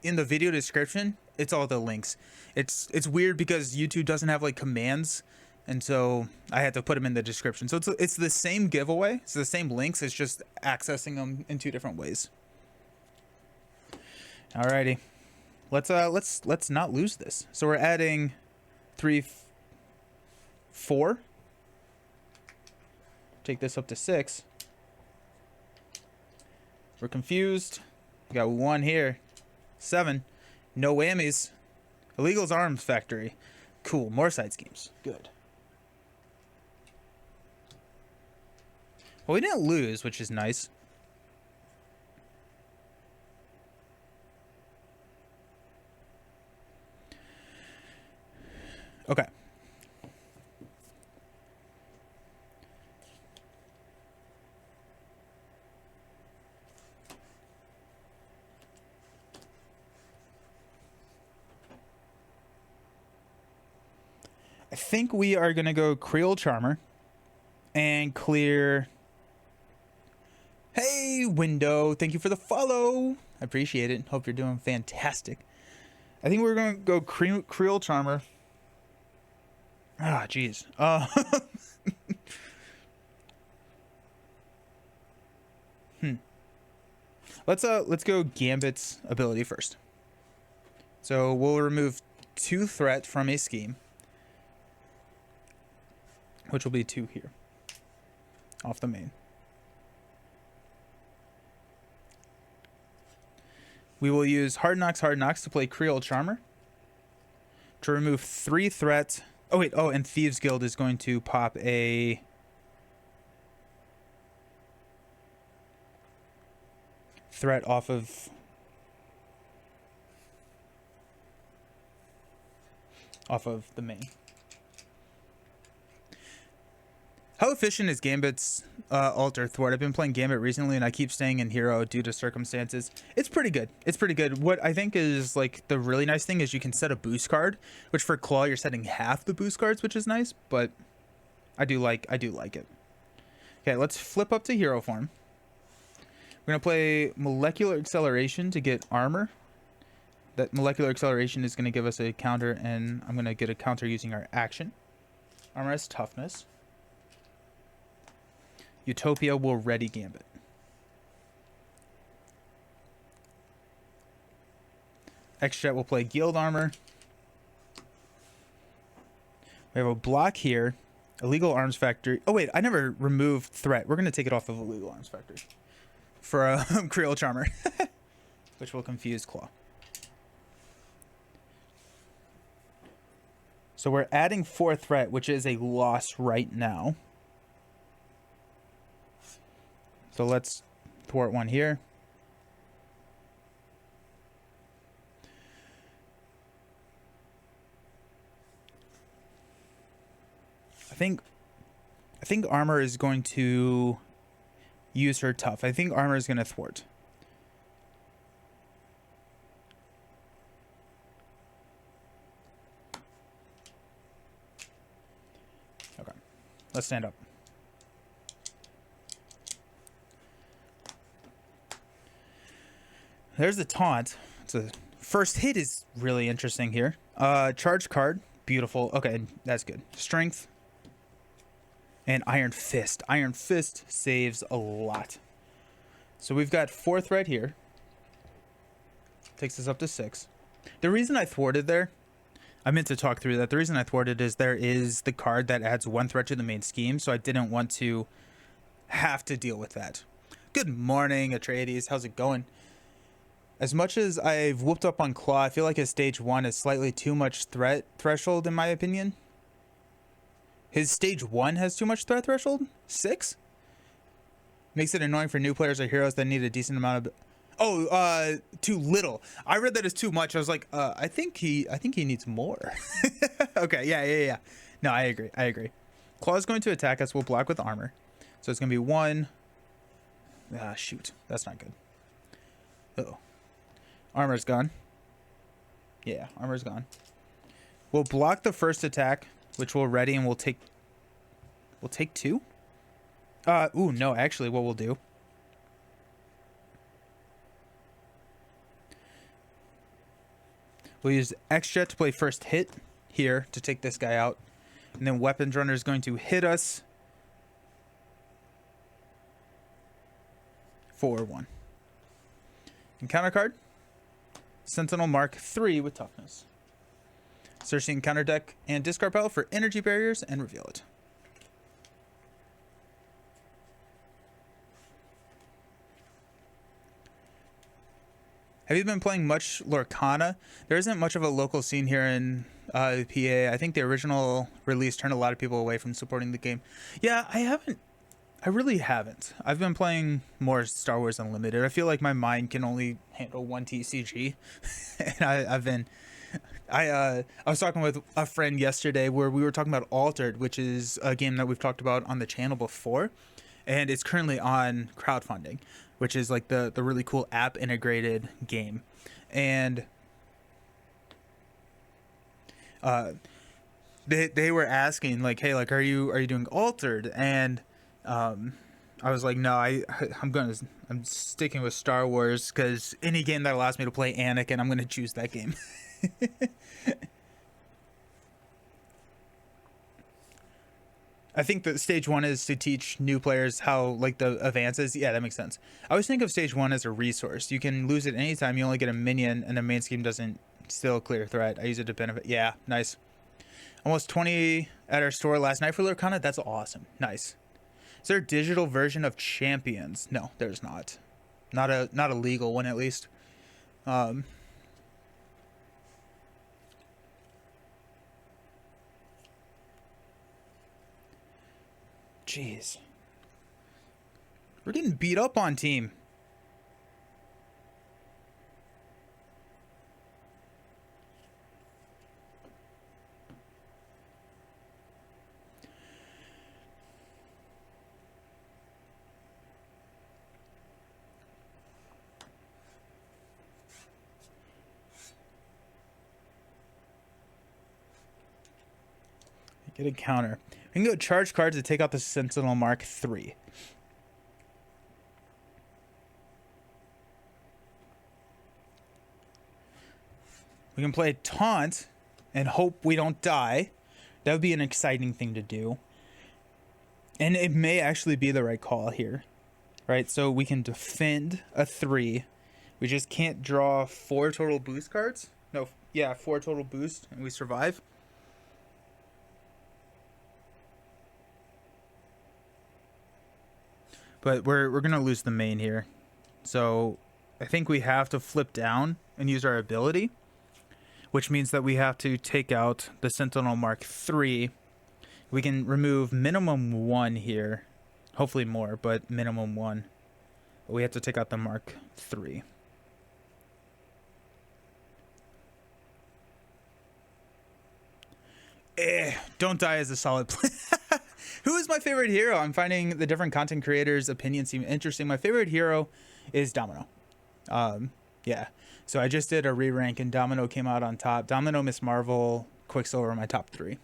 in the video description, it's all the links. It's weird because YouTube doesn't have like commands, and so I had to put them in the description. So it's the same giveaway. It's the same links. It's just accessing them in 2 different ways. Alrighty. Let's not lose this. So we're adding 3, 4. Take this up to 6. We're confused. We got 1 here. 7. No whammies. Illegal's Arms Factory. Cool. More side schemes. Good. Well, we didn't lose, which is nice. Okay. I think we are going to go Creole Charmer and clear. Hey, Window. Thank you for the follow. I appreciate it. Hope you're doing fantastic. I think we're going to go Creole Charmer. Ah, jeez. Let's go Gambit's ability first. So we'll remove 2 threat from a scheme, which will be 2 here off the main. We will use Hard Knocks to play Creole Charmer to remove 3 threat. Oh wait, and Thieves Guild is going to pop a threat off of the main. How efficient is Gambit's Alter Thwart? I've been playing Gambit recently, and I keep staying in Hero due to circumstances. It's pretty good. It's pretty good. What I think is like the really nice thing is you can set a boost card, which for Klaw you're setting half the boost cards, which is nice. But I do like it. Okay, let's flip up to Hero form. We're gonna play Molecular Acceleration to get armor. That Molecular Acceleration is gonna give us a counter, and I'm gonna get a counter using our action. Armor has toughness. Utopia will ready Gambit. X-Jet will play Guild Armor. We have a block here. Illegal Arms Factory. Oh wait, I never removed threat. We're going to take it off of Illegal Arms Factory for a Creole Charmer, which will confuse Klaw. So we're adding 4 threat, which is a loss right now. So let's thwart 1 here. I think armor is going to use her tough. I think armor is going to thwart. Okay. Let's stand up. There's the taunt. It's a first hit is really interesting here. Charge card, beautiful. Okay, that's good. Strength and Iron Fist. Iron Fist saves a lot. So we've got 4 threat here. Takes us up to 6. The reason I thwarted there, I meant to talk through that. The reason I thwarted is there is the card that adds 1 threat to the main scheme, so I didn't want to have to deal with that. Good morning, Atreides. How's it going? As much as I've whooped up on Klaw, I feel like his stage 1 is slightly too much threat threshold in my opinion. His stage 1 has too much threat threshold? 6? Makes it annoying for new players or heroes that need a decent amount of... too little. I read that as too much. I was like, I think he needs more. Okay, yeah. No, I agree. Klaw is going to attack us. We'll block with armor. So it's going to be 1. Ah, shoot. That's not good. Uh-oh. Armor's gone. Yeah, armor's gone. We'll block the first attack, which we'll ready, and we'll take 2. Ooh, no, actually what we'll do, we'll use X-Jet to play first hit here to take this guy out, and then Weapons Runner is going to hit us for 1. Encounter card, Sentinel Mark 3 with toughness. Search the encounter deck and discard pile for energy barriers and reveal it. Have you been playing much Lorcana? There isn't much of a local scene here in PA. I think the original release turned a lot of people away from supporting the game. Yeah, I haven't. I really haven't. I've been playing more Star Wars Unlimited. I feel like my mind can only handle one TCG, and I was talking with a friend yesterday where we were talking about Altered, which is a game that we've talked about on the channel before, and it's currently on crowdfunding, which is like the really cool app integrated game. And they were asking like, hey, like, are you doing Altered? And I was like, no, I'm sticking with Star Wars, because any game that allows me to play Anakin, I'm gonna choose that game. I think that stage one is to teach new players how, like, the advances. Yeah, that makes sense. I always think of stage one as a resource. You can lose it anytime. You only get a minion, and the main scheme doesn't still clear threat. I use it to benefit. Yeah, nice. Almost 20 at our store last night for Lurkana. That's awesome. Nice. Is there a digital version of Champions? No, there's not. Not a legal one, at least. Jeez. We're getting beat up on team. Get a counter. We can go charge cards to take out the Sentinel Mark III. We can play Taunt and hope we don't die. That would be an exciting thing to do. And it may actually be the right call here. Right, so we can defend a 3. We just can't draw 4 total boost cards. No, yeah, 4 total boost, and we survive. But we're gonna lose the main here, so I think we have to flip down and use our ability, which means that we have to take out the Sentinel Mark III. We can remove minimum 1 here, hopefully more, but minimum 1. But we have to take out the Mark III. Don't die as a solid play. Who is my favorite hero? I'm finding the different content creators' opinions seem interesting. My favorite hero is Domino. Yeah. So I just did a re-rank and Domino came out on top. Domino, Miss Marvel, Quicksilver are my top 3.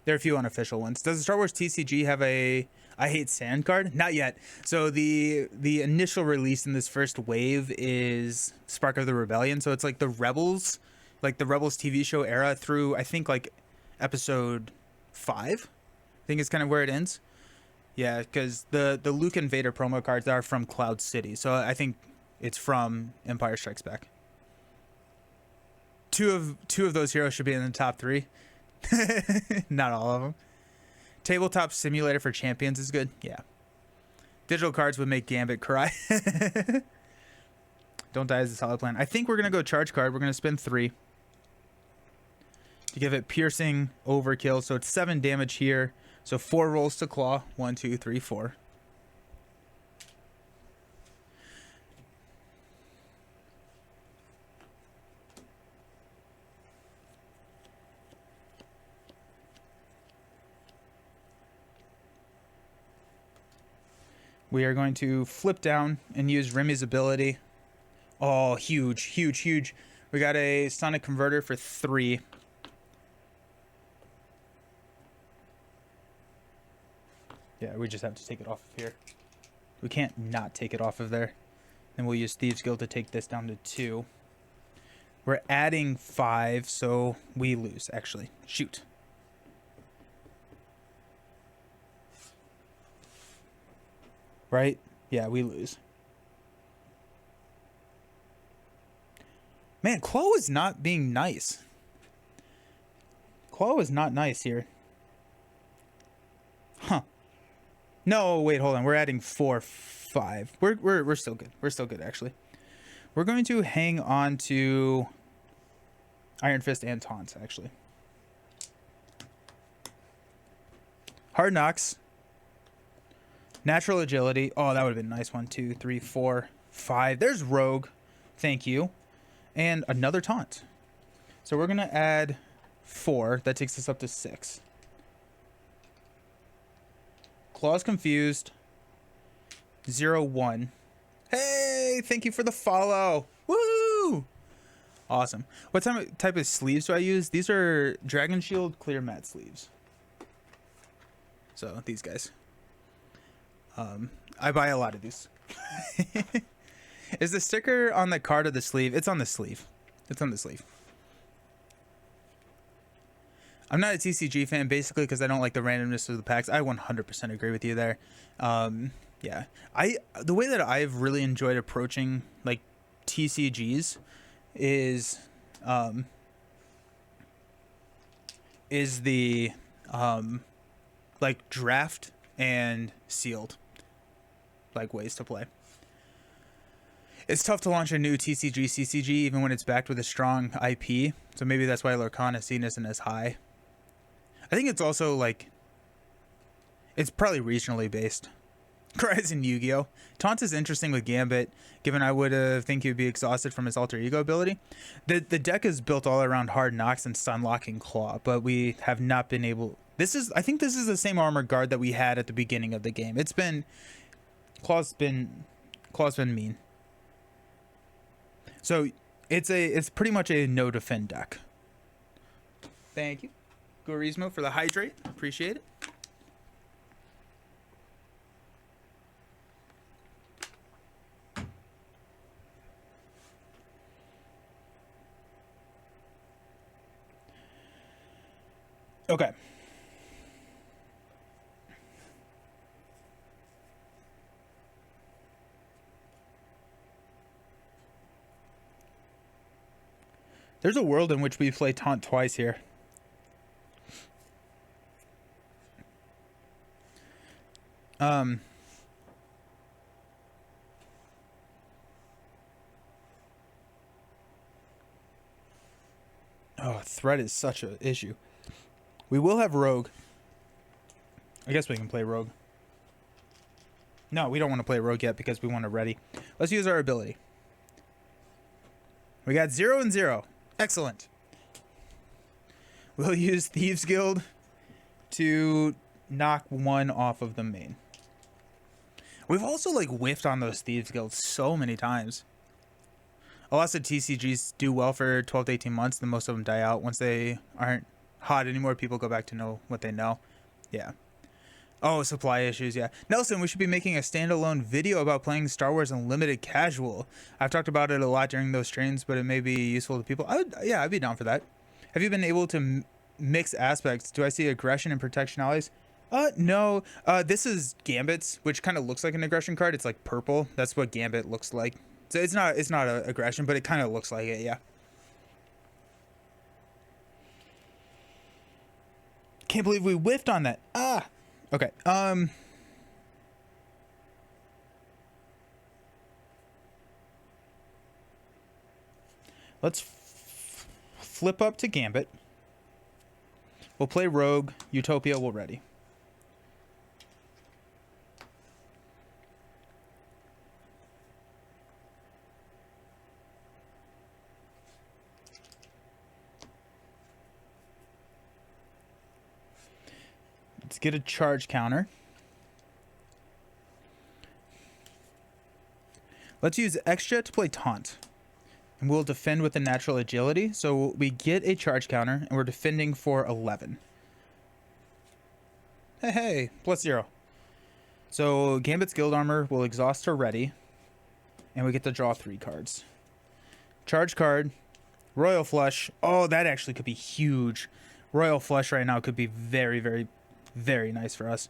There are a few unofficial ones. Does the Star Wars TCG have a I Hate Sand card? Not yet. So the initial release in this first wave is Spark of the Rebellion. So it's like the Rebels TV show era through, I think, like episode 5. I think it's kind of where it ends. Yeah, because the Luke and Vader promo cards are from Cloud City, so I think it's from Empire Strikes Back. Two of those heroes should be in the top 3. Not all of them. Tabletop Simulator for Champions is good. Yeah. Digital cards would make Gambit cry. Don't die is a solid plan. I think we're gonna go charge card. We're gonna spend 3 to give it piercing overkill, so it's 7 damage here. So 4 rolls to Klaw. 1, 2, 3, 4. We are going to flip down and use Remy's ability. Oh, huge, huge, huge. We got a Sonic Converter for 3. Yeah, we just have to take it off of here. We can't not take it off of there. Then we'll use Thieves Guild to take this down to 2. We're adding 5, so we lose, actually. Shoot. Right? Yeah, we lose. Man, Klaw is not being nice. Klaw is not nice here. Huh. No, wait, hold on. We're adding 4, 5. We're still good. We're still good, actually. We're going to hang on to Iron Fist and Taunt, actually. Hard Knocks. Natural Agility. Oh, that would have been a nice. 1, 2, 3, 4, 5. There's Rogue. Thank you. And another Taunt. So we're going to add 4. That takes us up to 6. Klaw's Confused. 0, 1. Hey, thank you for the follow. Woo! Awesome. What type of sleeves do I use? These are Dragon Shield Clear Matte sleeves. So these guys. I buy a lot of these. Is the sticker on the card of the sleeve? It's on the sleeve. It's on the sleeve. I'm not a TCG fan basically because I don't like the randomness of the packs. I 100% agree with you there. Yeah, the way that I've really enjoyed approaching like TCGs is the like draft and sealed like ways to play. It's tough to launch a new TCG CCG even when it's backed with a strong IP, so maybe that's why Lorcana scene isn't as high. I think it's also like it's probably regionally based. Cries in Yu-Gi-Oh! Taunt is interesting with Gambit, given I would think he would be exhausted from his alter ego ability. The deck is built all around Hard Knocks and Sunlocking Klaw, but we have not been able. I think this is the same armor guard that we had at the beginning of the game. Klaw's been mean. So it's pretty much a no defend deck. Thank you, Gorismo, for the hydrate. Appreciate it. Okay. There's a world in which we play Taunt twice here. Oh, threat is such an issue. We will have Rogue. I guess we can play Rogue. No, we don't want to play Rogue yet because we want to ready. Let's use our ability. We got 0 and 0. Excellent. We'll use Thieves Guild to knock 1 off of the main. We've also like whiffed on those Thieves Guilds so many times. A lot of TCGs do well for 12 to 18 months, then most of them die out. Once they aren't hot anymore, people go back to know what they know. Yeah. Oh, supply issues, yeah. Nelson, we should be making a standalone video about playing Star Wars Unlimited Casual. I've talked about it a lot during those streams, but it may be useful to people. I'd be down for that. Have you been able to mix aspects? Do I see aggression and protection allies? No. This is Gambit's, which kind of looks like an aggression card. It's like purple. That's what Gambit looks like. So it's not a aggression, but it kind of looks like it, yeah. Can't believe we whiffed on that. Okay. Let's flip up to Gambit. We'll play Rogue. Utopia, we'll ready. Let's get a charge counter. Let's use Extra to play Taunt. And we'll defend with a natural agility. So we get a charge counter, and we're defending for 11. Hey, +0. So Gambit's Guild Armor will exhaust her ready. And we get to draw 3 cards. Charge card. Royal Flush. Oh, that actually could be huge. Royal Flush right now could be very, very, very nice for us.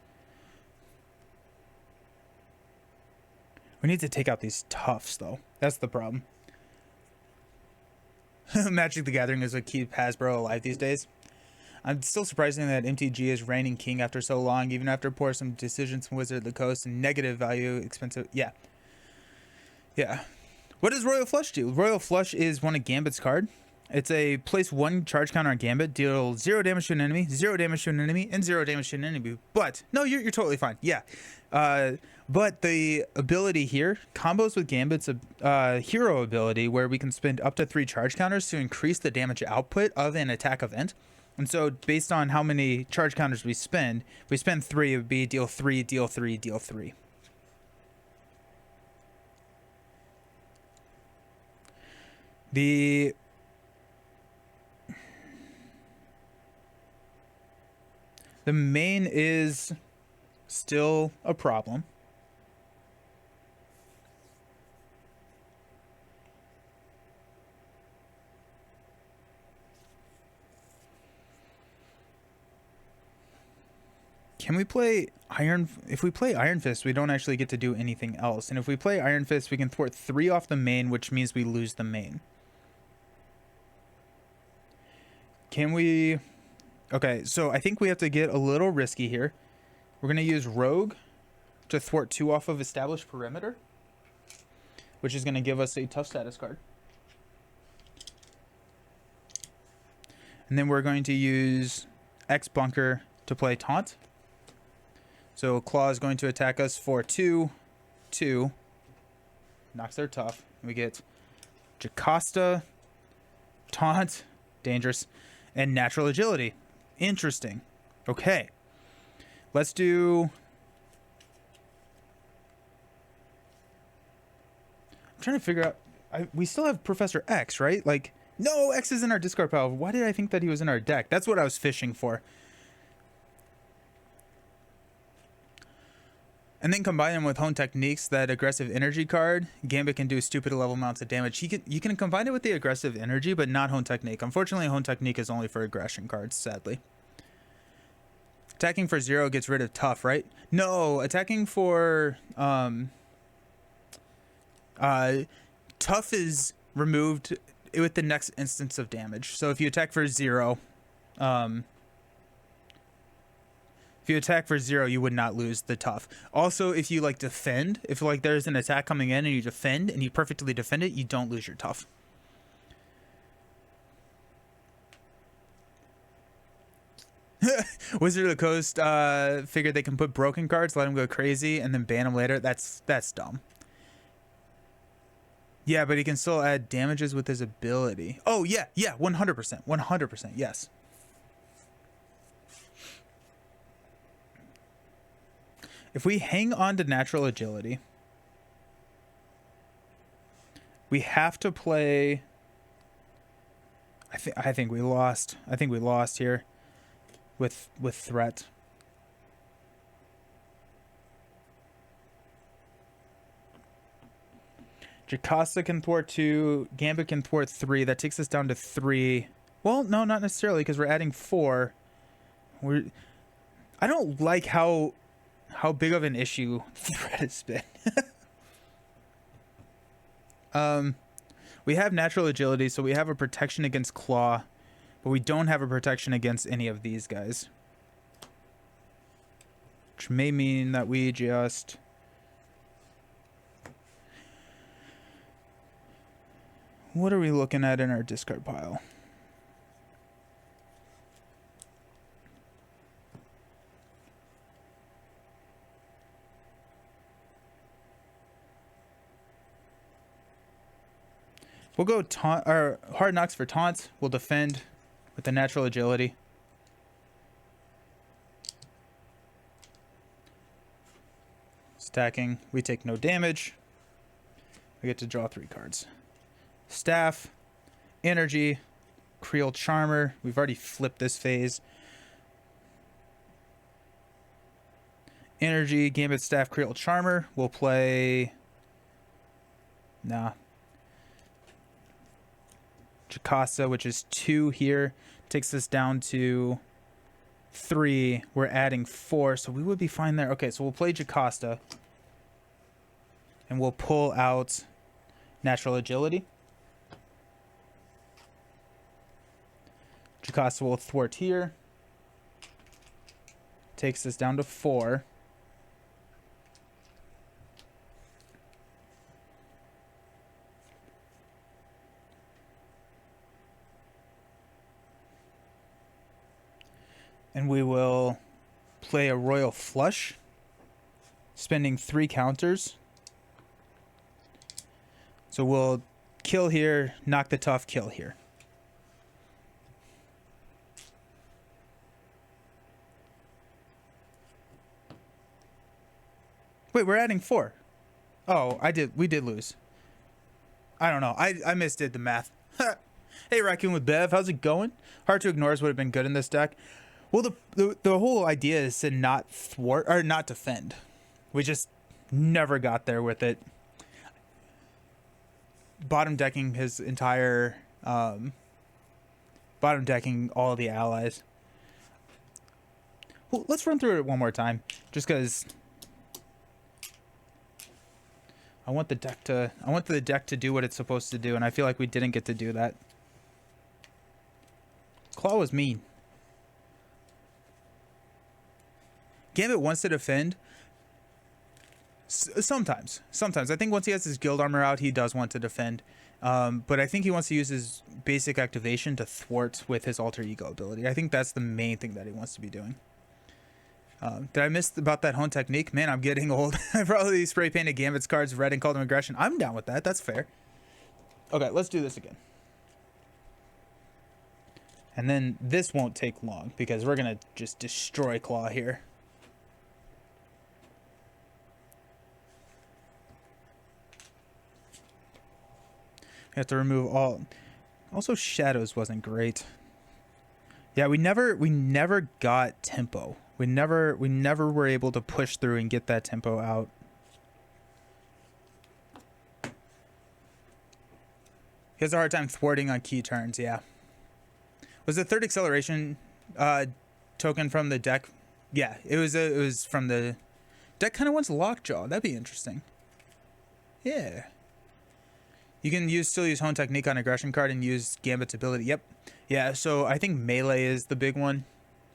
We need to take out these toughs, though. That's the problem. Magic the Gathering is what keeps Hasbro alive these days. I'm still surprising that MTG is reigning king after so long, even after poor some decisions from Wizard of the Coast and negative value expensive. Yeah. What does Royal Flush do? Royal Flush is one of Gambit's card. It's a place 1 charge counter on Gambit, deal 0 damage to an enemy, 0 damage to an enemy, and 0 damage to an enemy. But no, you're totally fine. Yeah. But the ability here combos with Gambit's hero ability, where we can spend up to 3 charge counters to increase the damage output of an attack event. And so based on how many charge counters we spend 3, it would be deal 3, deal 3, deal 3. The main is still a problem. Can we play Iron? If we play Iron Fist, we don't actually get to do anything else. And if we play Iron Fist, we can thwart 3 off the main, which means we lose the main. Can we... Okay, so I think we have to get a little risky here. We're going to use Rogue to thwart 2 off of Established Perimeter, which is going to give us a tough status card. And then we're going to use X Bunker to play Taunt. So Klaw is going to attack us for 2, 2. Knocks their tough. We get Jocasta, Taunt, dangerous, and Natural Agility. Interesting. Okay. Let's do... I'm trying to figure out... we still have Professor X, right? Like, no, X is in our discard pile. Why did I think that he was in our deck? That's what I was fishing for. And then combine them with Hone Techniques, that aggressive energy card. Gambit can do stupid level amounts of damage. You can combine it with the aggressive energy, but not Hone Technique. Unfortunately, Hone Technique is only for aggression cards, sadly. Attacking for 0 gets rid of tough, right? No, attacking for tough is removed with the next instance of damage. So if you attack for 0, if you attack for 0, you would not lose the tough. Also, if you like defend, if like there's an attack coming in and you defend and you perfectly defend it, you don't lose your tough. Wizard of the Coast figured they can put broken cards, let them go crazy, and then ban them later. That's dumb. Yeah, but he can still add damages with his ability. Oh yeah, 100%, 100%, yes. If we hang on to Natural Agility, we have to play... I think we lost. I think we lost here with threat. Jocasta can thwart 2. Gambit can thwart 3. That takes us down to 3. Well, no, not necessarily, because we're adding 4. I don't like how big of an issue threat has been. We have Natural Agility, so we have a protection against Klaw, but we don't have a protection against any of these guys. Which may mean that we just... What are we looking at in our discard pile? We'll go taunt or Hard Knocks for taunts. We'll defend with the Natural Agility. Stacking. We take no damage. We get to draw 3 cards. Staff, Energy, Creel Charmer. We've already flipped this phase. Energy, Gambit, Staff, Creel Charmer. We'll play... Nah. Jocasta, which is 2 here, takes us down to 3. We're adding 4, so we would be fine there. Okay, so we'll play Jocasta, and we'll pull out Natural Agility. Jocasta will thwart here, takes us down to 4. play a royal flush, spending 3 counters. So we'll kill here, knock the tough, kill here. Wait, we're adding 4. Oh, we did lose. I don't know. I misdid the math. Hey, Raccoon with Bev, how's it going? Hard to Ignores would have been good in this deck. Well, the whole idea is to not thwart or not defend. We just never got there with it. Bottom decking his entire bottom decking all the allies. Well, let's run through it one more time, just because I want the deck to do what it's supposed to do, and I feel like we didn't get to do that. Klaw was mean. Gambit wants to defend. Sometimes. I think once he has his guild armor out, he does want to defend. But I think he wants to use his basic activation to thwart with his alter ego ability. I think that's the main thing that he wants to be doing. Did I miss about that hone technique? Man, I'm getting old. I probably spray painted Gambit's cards red and called him aggression. I'm down with that. That's fair. Okay, let's do this again. And then this won't take long because we're going to just destroy Klaw here. We have to remove all. Also, shadows wasn't great. Yeah, we never got tempo. We never were able to push through and get that tempo out. He has a hard time thwarting on key turns, yeah. Was the third acceleration token from the deck? Yeah, it was from the deck. Kind of wants Lockjaw. That'd be interesting. Yeah. You can still use Hone Technique on aggression card and use Gambit's ability. Yep. Yeah, so I think melee is the big one.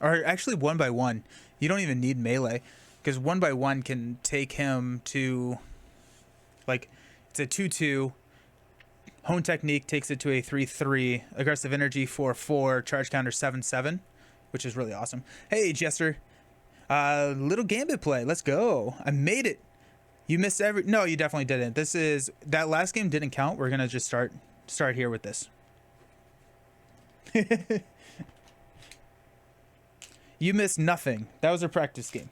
Or actually 1x1. You don't even need melee. Because 1x1 can take him to, like, it's a 2-2. Hone Technique takes it to a 3-3. Aggressive Energy 4-4. Charge counter 7-7. Which is really awesome. Hey, Jester. Little Gambit play. Let's go. I made it. You missed every... No, you definitely didn't. This is... That last game didn't count. We're going to just start here with this. You missed nothing. That was a practice game.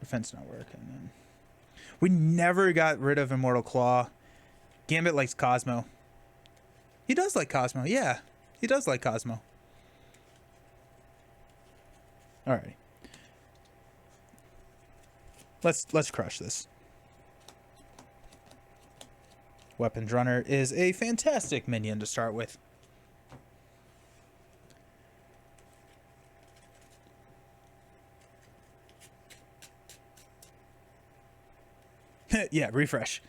Defense not working. Then we never got rid of Immortal Klaw. Gambit likes Cosmo. He does like Cosmo. Yeah, he does like Cosmo. All right. Let's crush this. Weapons Runner is a fantastic minion to start with. Yeah, refresh.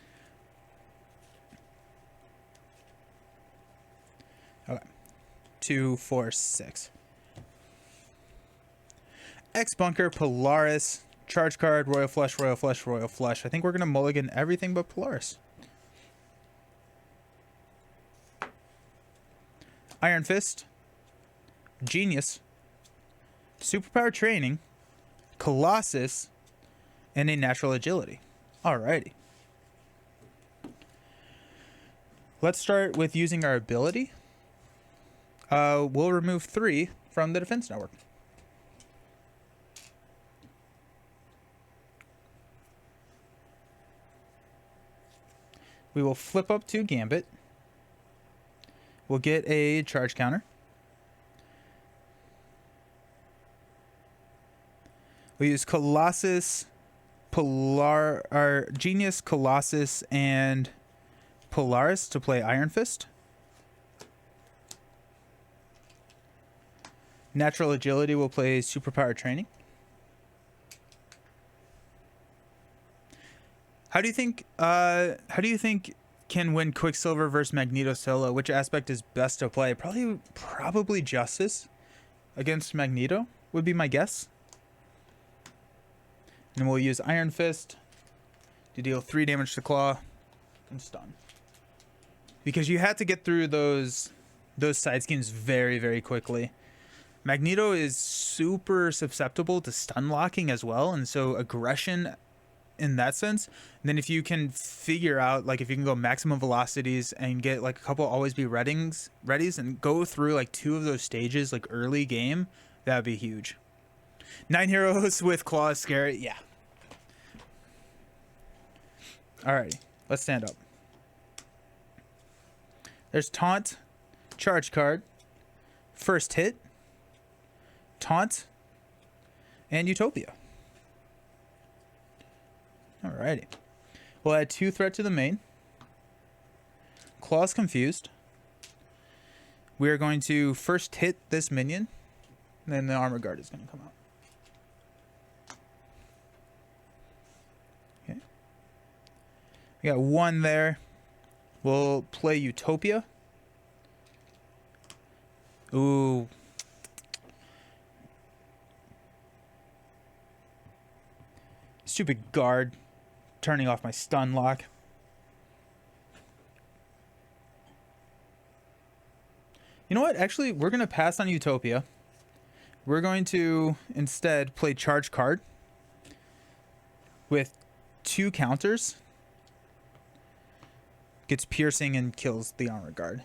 Okay. 2, 4, 6. X Bunker, Polaris, charge card, Royal Flush, Royal Flush, Royal Flush. I think we're gonna mulligan everything but Polaris. Iron Fist, Genius, Superpower Training, Colossus, and a Natural Agility. Alrighty. Let's start with using our ability. We'll remove 3 from the defense network. We will flip up to Gambit. We'll get a charge counter. We'll use Colossus, Genius, Colossus, and Polaris to play Iron Fist. Natural Agility will play Superpower Training. How do you think can win Quicksilver versus Magneto solo? Which aspect is best to play? Probably Justice against Magneto would be my guess. And we'll use Iron Fist to deal 3 damage to Klaw and stun. Because you had to get through those side schemes very, very quickly. Magneto is super susceptible to stun locking as well, and so aggression in that sense. And then if you can figure out, like, if you can go maximum velocities and get like a couple always be readies and go through like 2 of those stages like early game, that would be huge. 9 heroes with Klaw is scary. Yeah. Alrighty, let's stand up. There's Taunt, Charge card, First Hit, Taunt, and Utopia. Alrighty. We'll add 2 threat to the main. Klaw's confused. We are going to first hit this minion, and then the armor guard is going to come out. Okay. We got 1 there. We'll play Utopia. Ooh. Stupid guard. Turning off my stun lock. You know what? Actually, we're going to pass on Utopia. We're going to instead play Charge card with 2 counters. Gets piercing and kills the armor guard.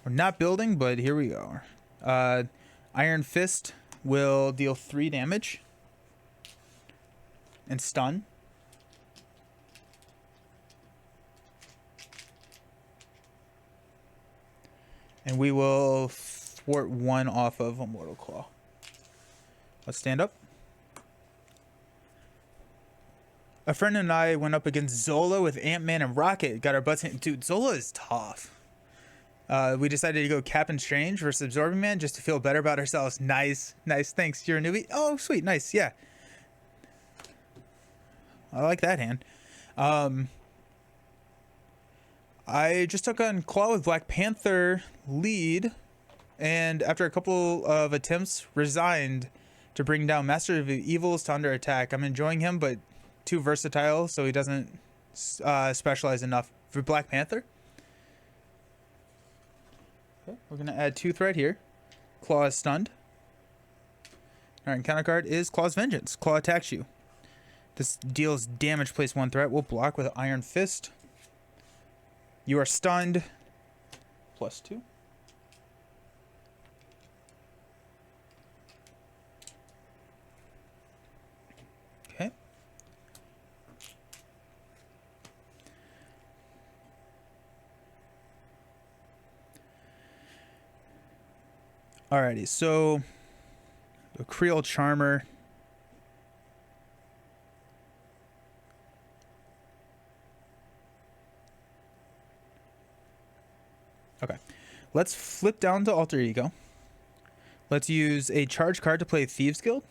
We're not building, but here we go. Iron Fist will deal 3 damage and stun. And we will thwart 1 off of Immortal Klaw. Let's stand up. A friend and I went up against Zola with Ant-Man and Rocket. Got our butts in. Dude, Zola is tough. We decided to go Captain Strange versus Absorbing Man just to feel better about ourselves. Nice. Nice. Thanks. You're a newbie. Oh, sweet. Nice. Yeah. I like that hand. I just took on Klaw with Black Panther lead, and after a couple of attempts, resigned to bring down Master of Evils to under attack. I'm enjoying him, but too versatile, so he doesn't specialize enough for Black Panther. Okay, we're going to add 2 threat here. Klaw is stunned. Alright, counter card is Klaw's Vengeance. Klaw attacks you. This deals damage, place 1 threat. We'll block with Iron Fist. You are stunned. +2. Okay. Alrighty, so the Creole Charmer. Okay, let's flip down to Alter Ego. Let's use a charge card to play Thieves Guild.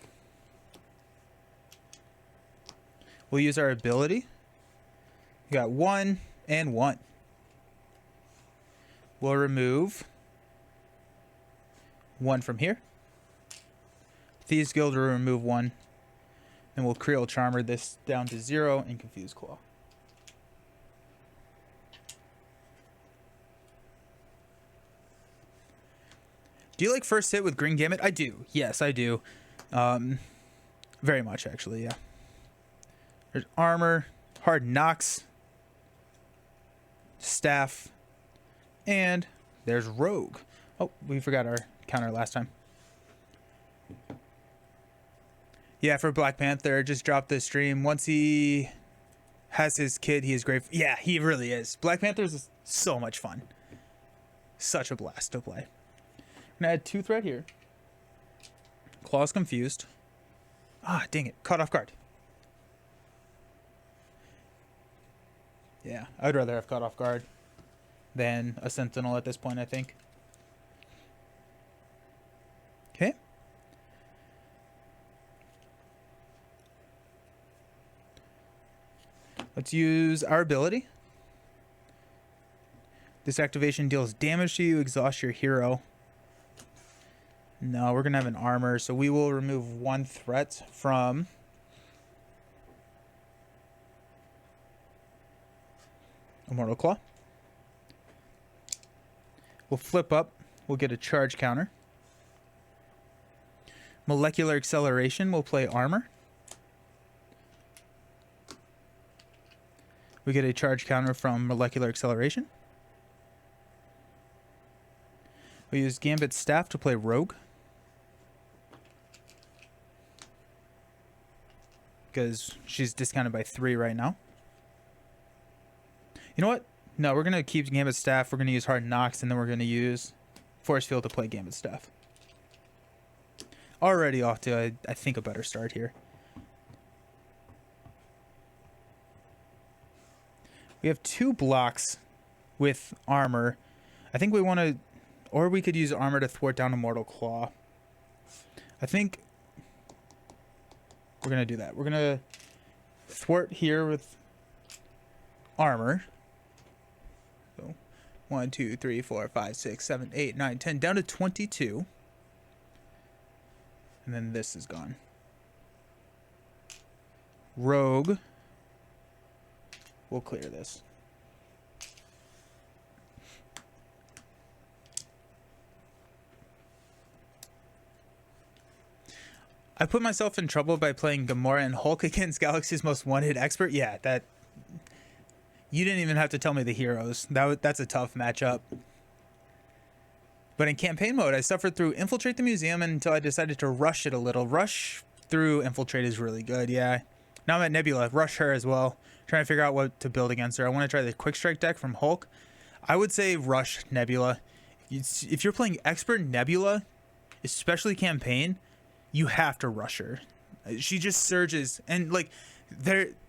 We'll use our ability. We got 1 and 1. We'll remove 1 from here. Thieves Guild will remove 1. And we'll Creole Charmer this down to 0 and confuse Klaw. Do you like first hit with Green Gambit? I do. Yes, I do. Very much, actually, yeah. There's Armor, Hard Knocks, Staff, and there's Rogue. Oh, we forgot our counter last time. Yeah, for Black Panther, just dropped the stream. Once he has his kid, he is great. Yeah, he really is. Black Panther is so much fun. Such a blast to play. I'm gonna add 2 threat here. Klaw's confused. Ah, dang it. Caught off guard. Yeah, I'd rather have caught off guard than a sentinel at this point, I think. Okay. Let's use our ability. This activation deals damage to you, exhaust your hero. No, we're going to have an armor, so we will remove 1 threat from Immortal Klaw. We'll flip up. We'll get a charge counter. Molecular acceleration. We'll play armor. We get a charge counter from molecular acceleration. We use Gambit staff to play rogue. Because she's discounted by 3 right now. You know what? No, we're going to keep Gambit staff. We're going to use hard knocks, and then we're going to use force field to play Gambit staff. Already off to, I think, a better start here. We have 2 blocks with armor. I think we want to... Or we could use armor to thwart down a Mortal Klaw. I think we're going to do that. We're going to thwart here with armor. So 1, 2, 3, 4, 5, 6, 7, 8, 9, 10. Down to 22. And then this is gone. Rogue. We'll clear this. I put myself in trouble by playing Gamora and Hulk against Galaxy's Most Wanted Expert. Yeah, that... You didn't even have to tell me the heroes. That's a tough matchup. But in campaign mode, I suffered through Infiltrate the Museum until I decided to rush it a little. Rush through Infiltrate is really good, yeah. Now I'm at Nebula. Rush her as well. Trying to figure out what to build against her. I want to try the Quick Strike deck from Hulk. I would say rush Nebula. If you're playing Expert Nebula, especially campaign, you have to rush her. She just surges, and like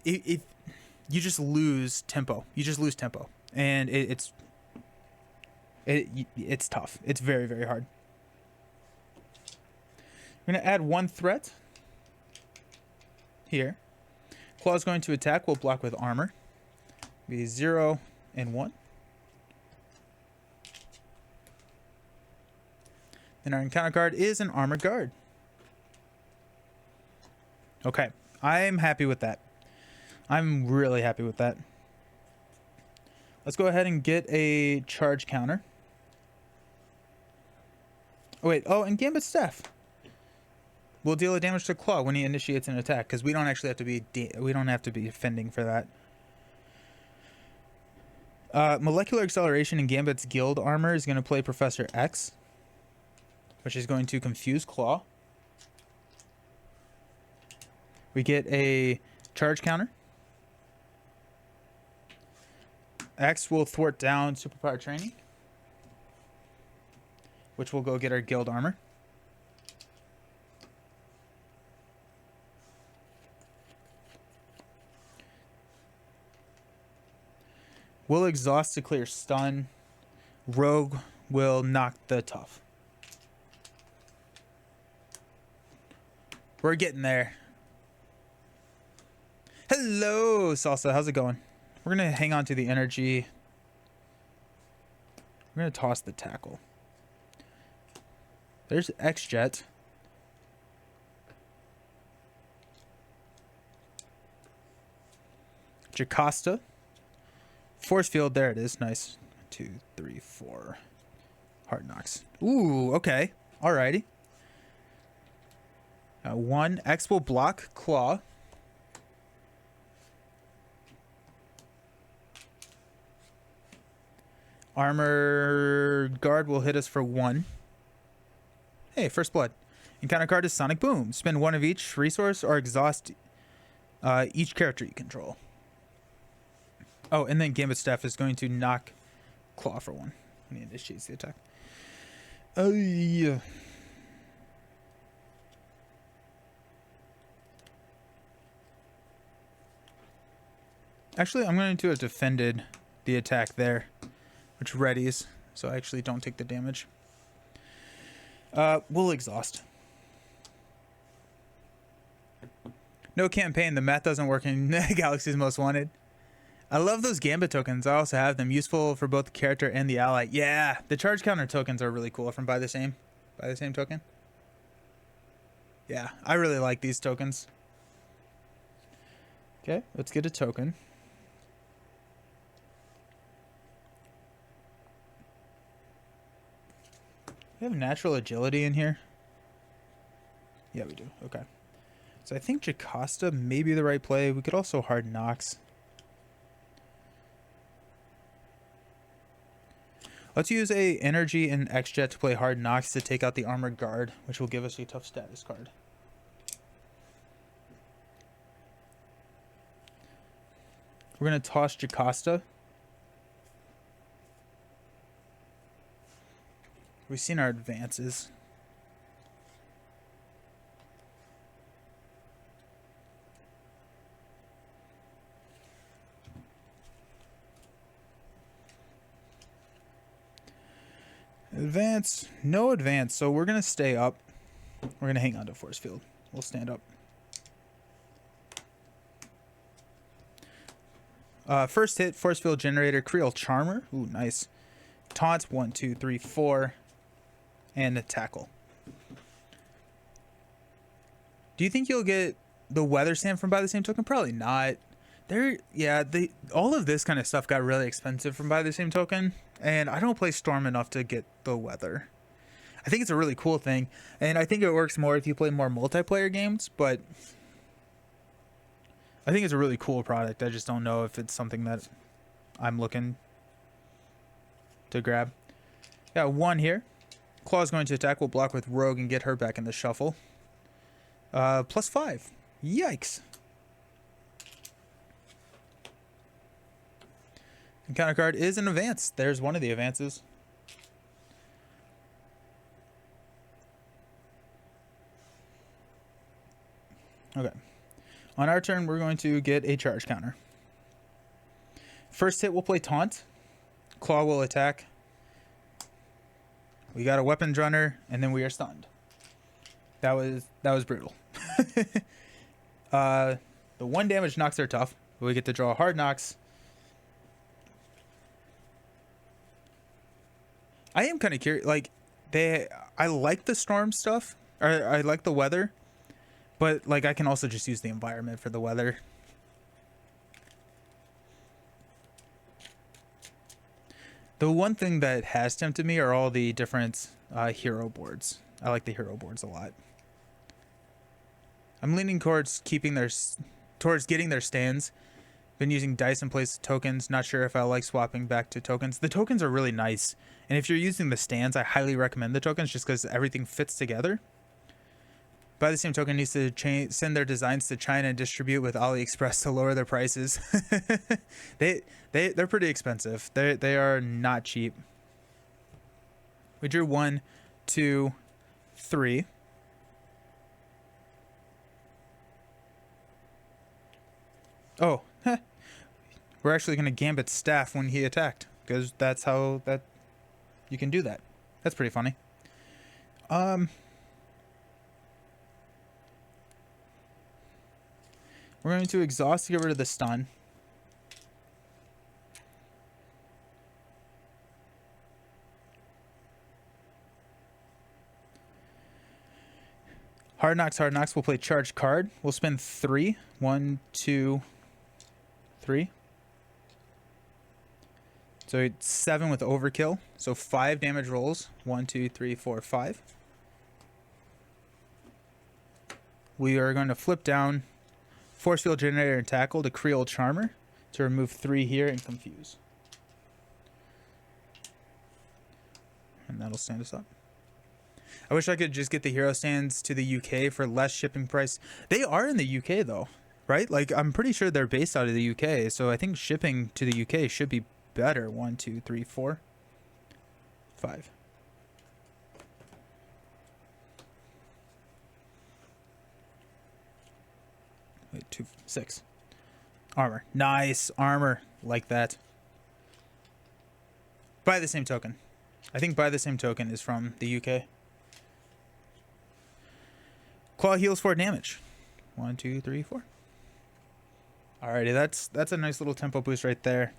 you just lose tempo. You just lose tempo, and it's tough. It's very, very hard. I'm gonna add 1 threat here. Klaw's going to attack. We'll block with armor. Be 0 and 1. Then our encounter card is an armored guard. Okay, I'm happy with that. I'm really happy with that. Let's go ahead and get a charge counter. Oh, wait. Oh, and Gambit staff. We'll deal a damage to Klaw when he initiates an attack, because we don't actually have to be defending for that. Molecular acceleration in Gambit's guild armor is going to play Professor X, which is going to confuse Klaw. We get a charge counter. X will thwart down superpower training, which will go get our guild armor. We'll exhaust to clear stun. Rogue will knock the tough. We're getting there. Hello, Salsa. How's it going? We're going to hang on to the energy. We're going to toss the tackle. There's X-Jet. Jocasta. Force field. There it is. Nice. 2, 3, 4. Hard knocks. Ooh, okay. Alrighty. 1. X will block Klaw. Armor guard will hit us for 1. Hey, first blood. Encounter card is Sonic Boom. Spend 1 of each resource or exhaust each character you control. Oh, and then Gambit staff is going to knock Klaw for 1 when he initiates the attack. Oh, yeah. Actually, I'm going to have defended the attack there, which readies, so I actually don't take the damage. We'll exhaust. No campaign. The math doesn't work in Galaxy's Most Wanted. I love those Gambit tokens. I also have them. Useful for both the character and the ally. Yeah, the charge counter tokens are really cool from buy the same token. Yeah, I really like these tokens. Okay, let's get a token. we have natural agility in here? Yeah, we do. Okay. So I think Jocasta may be the right play. We could also hard knocks. Let's use a energy and X-Jet to play hard knocks to take out the armored guard, which will give us a tough status card. We're going to toss Jocasta. We've seen our advances. Advance, no advance, so we're going to stay up. We're going to hang on to force field. We'll stand up. First hit, force field generator, Creole Charmer. Ooh, nice. Taunt, 1, 2, 3, 4. And a tackle. Do you think you'll get the weather stand from Buy the Same Token? Probably not. All of this kind of stuff got really expensive from Buy the Same Token. And I don't play Storm enough to get the weather. I think it's a really cool thing. And I think it works more if you play more multiplayer games. But I think it's a really cool product. I just don't know if it's something that I'm looking to grab. Got 1 here. Klaw is going to attack. We'll block with Rogue and get her back in the shuffle. +5. Yikes. Encounter card is an advance. There's one of the advances. Okay. On our turn, we're going to get a charge counter. First hit, we'll play Taunt. Klaw will attack. We got a weapons runner, and then we are stunned. That was brutal. The 1 damage knocks are tough. We get to draw hard knocks. I am kind of curious. Like, I like the storm stuff. Or I like the weather. But, like, I can also just use the environment for the weather. The one thing that has tempted me are all the different hero boards. I like the hero boards a lot. I'm leaning towards getting their stands. Been using dice in place of tokens. Not sure if I like swapping back to tokens. The tokens are really nice. And if you're using the stands, I highly recommend the tokens just because everything fits together. Buy the Same Token needs to send their designs to China and distribute with AliExpress to lower their prices. They're pretty expensive. They are not cheap. We drew 1, 2, 3. Oh, we're actually going to Gambit staff when he attacked because that's how you can do that. That's pretty funny. We're going to exhaust to get rid of the stun. Hard knocks. We'll play charge card. We'll spend 3. 1, 2, 3. So it's 7 with overkill. So 5 damage rolls. 1, 2, 3, 4, 5. We are going to flip down Force Field Generator and Tackle to Creole Charmer to remove 3 here and confuse. And that'll stand us up. I wish I could just get the hero stands to the UK for less shipping price. They are in the UK though, right? Like I'm pretty sure they're based out of the UK, so I think shipping to the UK should be better. 1, 2, 3, 4, 5. Wait, 2, 6. Armor. Nice armor. Like that. Buy the Same Token. I think Buy the Same Token is from the UK. Klaw heals 4 damage. 1, 2, 3, 4. Alrighty, that's a nice little tempo boost right there.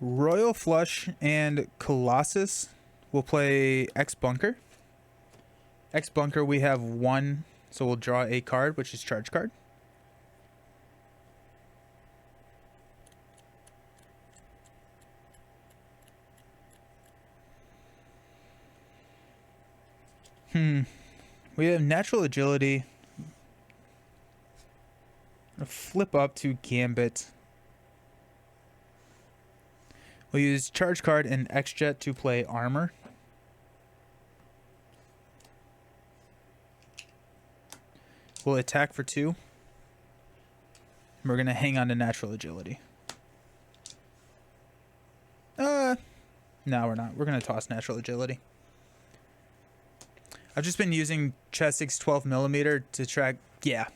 Royal Flush and Colossus will play X Bunker. X Bunker, we have 1, so we'll draw a card, which is charge card. We have natural agility. Flip up to Gambit. We'll use charge card and X-Jet to play armor. We'll attack for 2. We're going to hang on to natural agility. No, we're not. We're going to toss natural agility. I've just been using Chestic's 12mm to track. Yeah.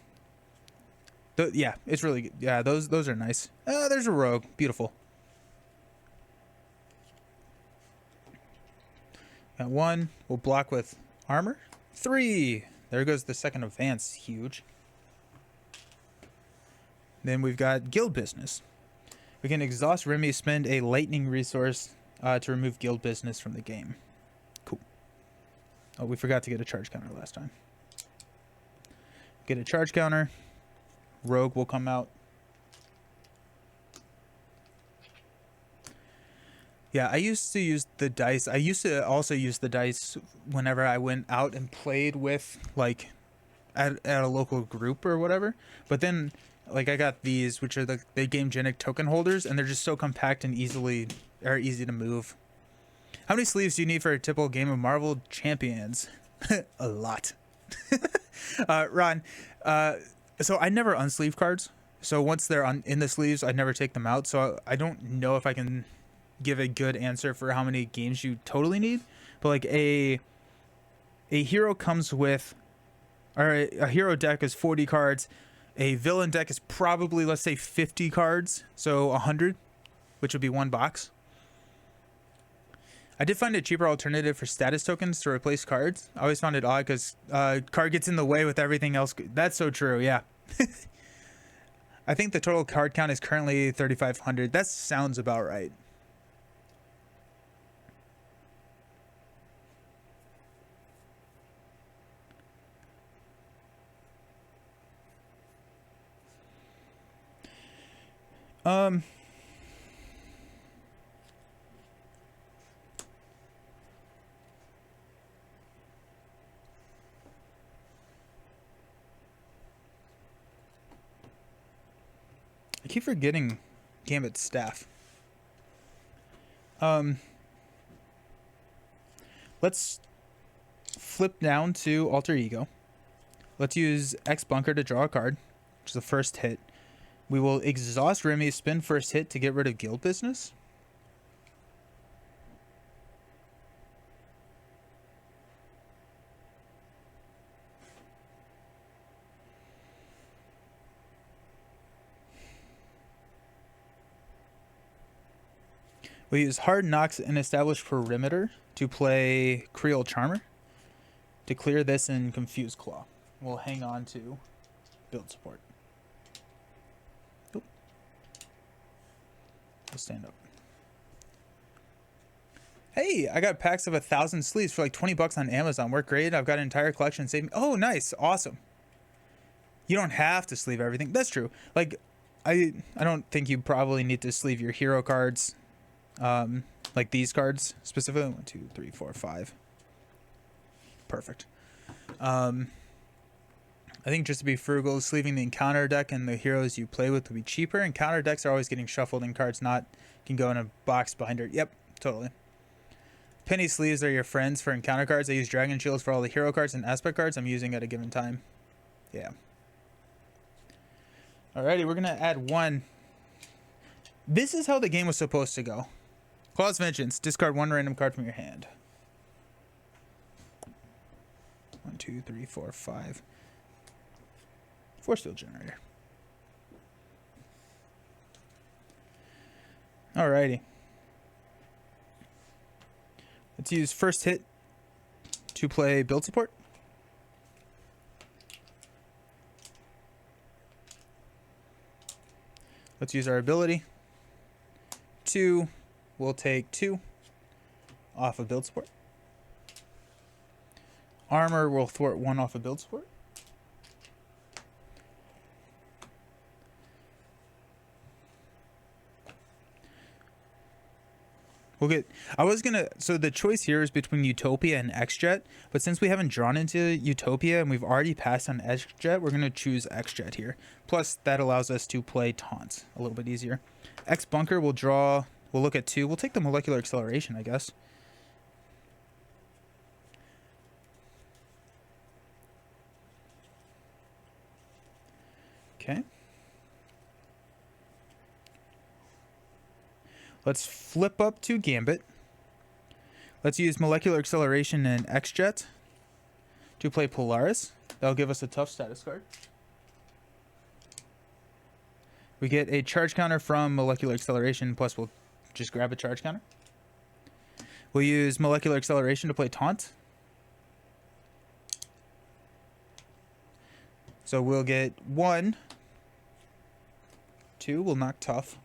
Yeah, it's really good. Yeah, those are nice. There's a rogue. Beautiful. Got 1. We'll block with armor. 3. There goes the second advance. Huge. Then we've got guild business. We can exhaust Remy, spend a lightning resource to remove guild business from the game. Cool. Oh, we forgot to get a charge counter last time. Get a charge counter. Rogue will come out. Yeah, I used to use the dice. I used to also use the dice whenever I went out and played with, like, at a local group or whatever. But then, like, I got these, which are the Gamegenic token holders, and they're just so compact and easy to move. How many sleeves do you need for a typical game of Marvel Champions? A lot. Ron, so I never unsleeve cards. So once they're in the sleeves, I never take them out. So I don't know if I can give a good answer for how many games you totally need. But like a hero comes with, or a hero deck is 40 cards. A villain deck is probably, let's say, 50 cards. So 100, which would be 1 box. I did find a cheaper alternative for status tokens to replace cards. I always found it odd because card gets in the way with everything else. That's so true, yeah. I think the total card count is currently 3,500. That sounds about right. I keep forgetting Gambit's staff. Let's flip down to Alter Ego. Let's use X Bunker to draw a card, which is the first hit. We will exhaust Remy, spin first hit to get rid of guild business. We use Hard Knocks and Establish Perimeter to play Creole Charmer to clear this and confuse Klaw. We'll hang on to build support. Oop. We'll stand up. Hey, I got packs of 1,000 sleeves for like 20 bucks on Amazon. Work great. I've got an entire collection. Save me. Oh, nice. Awesome. You don't have to sleeve everything. That's true. Like, I don't think you probably need to sleeve your hero cards. Like these cards specifically. 1, 2, 3, 4, 5. Perfect. I think just to be frugal, sleeving the encounter deck and the heroes you play with will be cheaper. Encounter decks are always getting shuffled and cards not can go in a box binder. Yep, totally. Penny sleeves are your friends for encounter cards. I use Dragon Shields for all the hero cards and aspect cards I'm using at a given time. Yeah. Alrighty, we're gonna add 1. This is how the game was supposed to go. Claw's Vengeance. Discard 1 random card from your hand. 1, 2, 3, 4, 5. Force Field Generator. Alrighty. Let's use first hit to play build support. Let's use our ability. 2. We'll take 2 off of build support. Armor will thwart 1 off of build support. We'll get. I was gonna. So the choice here is between Utopia and X-Jet, but since we haven't drawn into Utopia and we've already passed on X-Jet, we're gonna choose X-Jet here. Plus, that allows us to play Taunt a little bit easier. X Bunker will draw. We'll look at 2. We'll take the Molecular Acceleration, I guess. Okay. Let's flip up to Gambit. Let's use Molecular Acceleration and X-Jet to play Polaris. That'll give us a tough status card. We get a charge counter from Molecular Acceleration, plus we'll just grab a charge counter. We'll use Molecular Acceleration to play Taunt. So we'll get 1, 2, we'll knock Tough.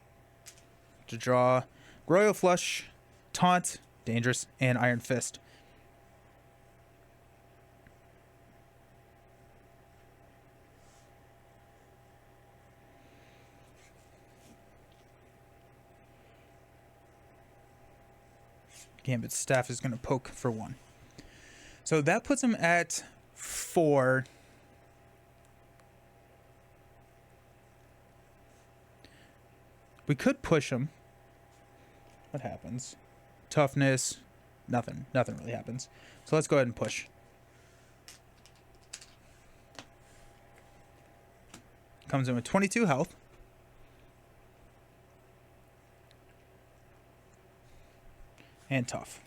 To draw Royal Flush, Taunt, Dangerous, and Iron Fist. Gambit's staff is going to poke for 1. So that puts him at 4. We could push him. What happens? Toughness. Nothing. Nothing really happens. So let's go ahead and push. Comes in with 22 health. And Tough.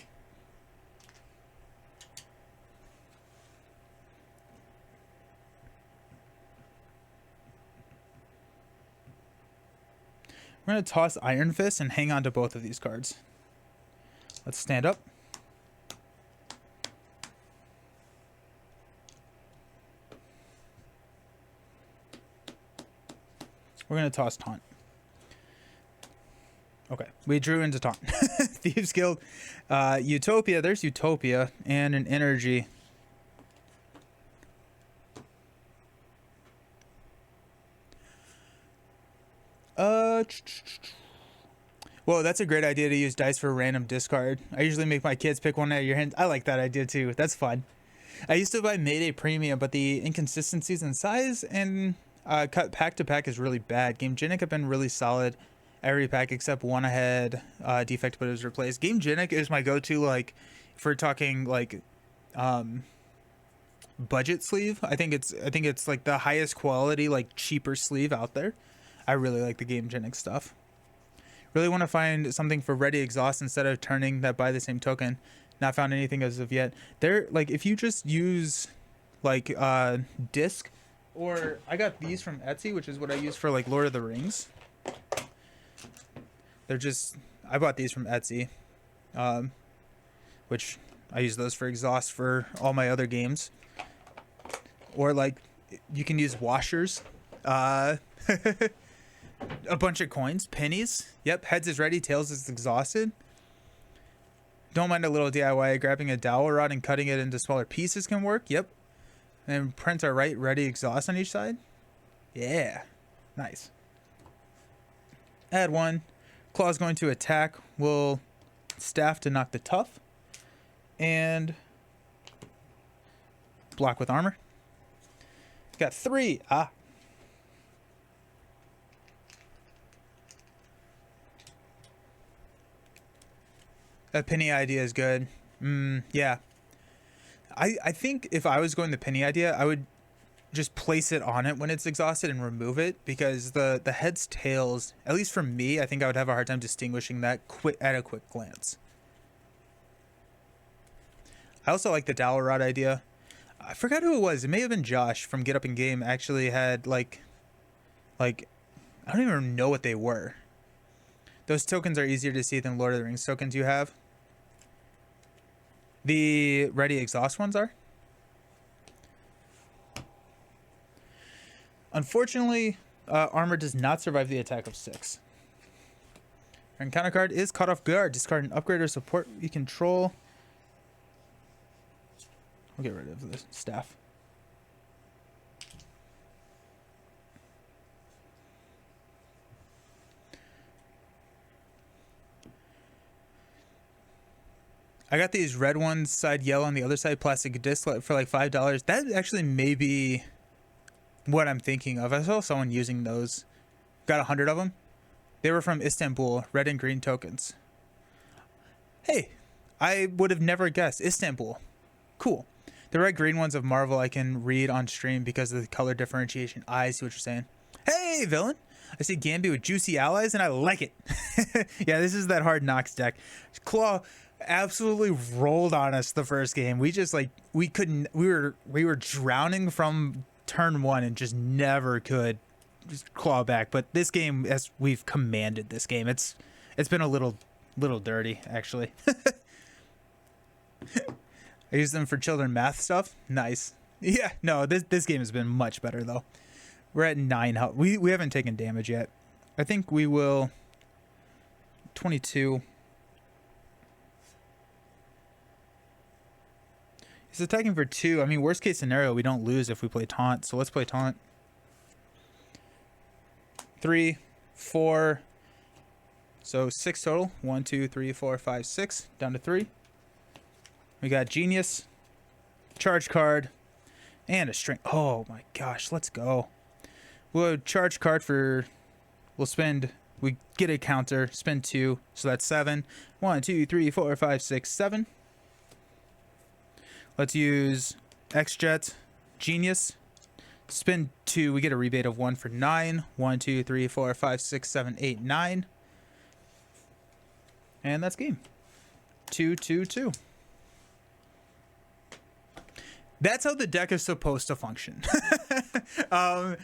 We're going to toss Iron Fist and hang on to both of these cards. Let's stand up. We're going to toss Taunt. Okay, we drew into Taunt. Thieves Guild. Utopia, there's Utopia and an energy. Well, that's a great idea to use dice for a random discard. I usually make my kids pick one out of your hand. I like that idea too. That's fun. I used to buy Mayday Premium, but the inconsistencies in size and cut pack to pack is really bad. Game Genic have been really solid. Every pack except one I had defect, but it was replaced. Game Genic is my go-to, like, if we're talking like budget sleeve. I think it's like the highest quality, like cheaper sleeve out there. I really like the Game Genic stuff. Really want to find something for Ready Exhaust instead of turning that buy the same token. Not found anything as of yet. There, like, if you just use like disc, or I got these from Etsy, which is what I use for like Lord of the Rings. They're just, I bought these from Etsy, which I use those for exhaust for all my other games. Or like, you can use washers. A bunch of coins, pennies. Yep, heads is ready, tails is exhausted. Don't mind a little DIY. Grabbing a dowel rod and cutting it into smaller pieces can work. Yep. And print our right ready exhaust on each side. Yeah, nice. Add 1. Klaw's going to attack. We'll staff to knock the Tough. And block with armor. Got 3. That penny idea is good. Yeah. I think if I was going the penny idea, I would just place it on it when it's exhausted and remove it, because the heads tails, at least for me, I think I would have a hard time distinguishing that at a quick glance. I also like the dowel rod idea. I forgot who it was. It may have been Josh from Get Up in Game. Actually had like I don't even know what they were. Those tokens are easier to see than Lord of the Rings tokens you have. The Ready Exhaust ones are. Unfortunately, armor does not survive the attack of 6. Our encounter card is Caught Off Guard. Discard an upgrade or support you control. We'll get rid of the staff. I got these red ones, side yellow, on the other side plastic disc for like $5. That actually may be what I'm thinking of. I saw someone using those. Got 100 of them. They were from Istanbul, red and green tokens. Hey, I would have never guessed. Istanbul. Cool. The red green ones of Marvel I can read on stream because of the color differentiation. I see what you're saying. Hey, villain. I see Gambit with juicy allies and I like it. Yeah, this is that Hard Knocks deck. Klaw absolutely rolled on us the first game. We just like we were drowning from turn 1 and just never could just claw back. But this game, as we've commanded this game, it's been a little dirty actually. I use them for children math stuff. Nice. Yeah, no, this game has been much better though. We're at 9 health. We haven't taken damage yet. I think we will. 22. He's attacking for 2. I mean, worst case scenario, we don't lose if we play taunt. So let's play taunt. 3, 4. So 6 total. 1, 2, 3, 4, 5, 6. Down to 3. We got Genius, charge card, and a string. Oh my gosh, let's go. We'll charge card for. We get a counter, spend 2, so that's 7. 1, 2, 3, 4, 5, 6, 7. Let's use X-Jet, Genius. Spend 2, we get a rebate of 1 for 9. 1, 2, 3, 4, 5, 6, 7, 8, 9. And that's game. 2, 2, 2. That's how the deck is supposed to function. Yeah,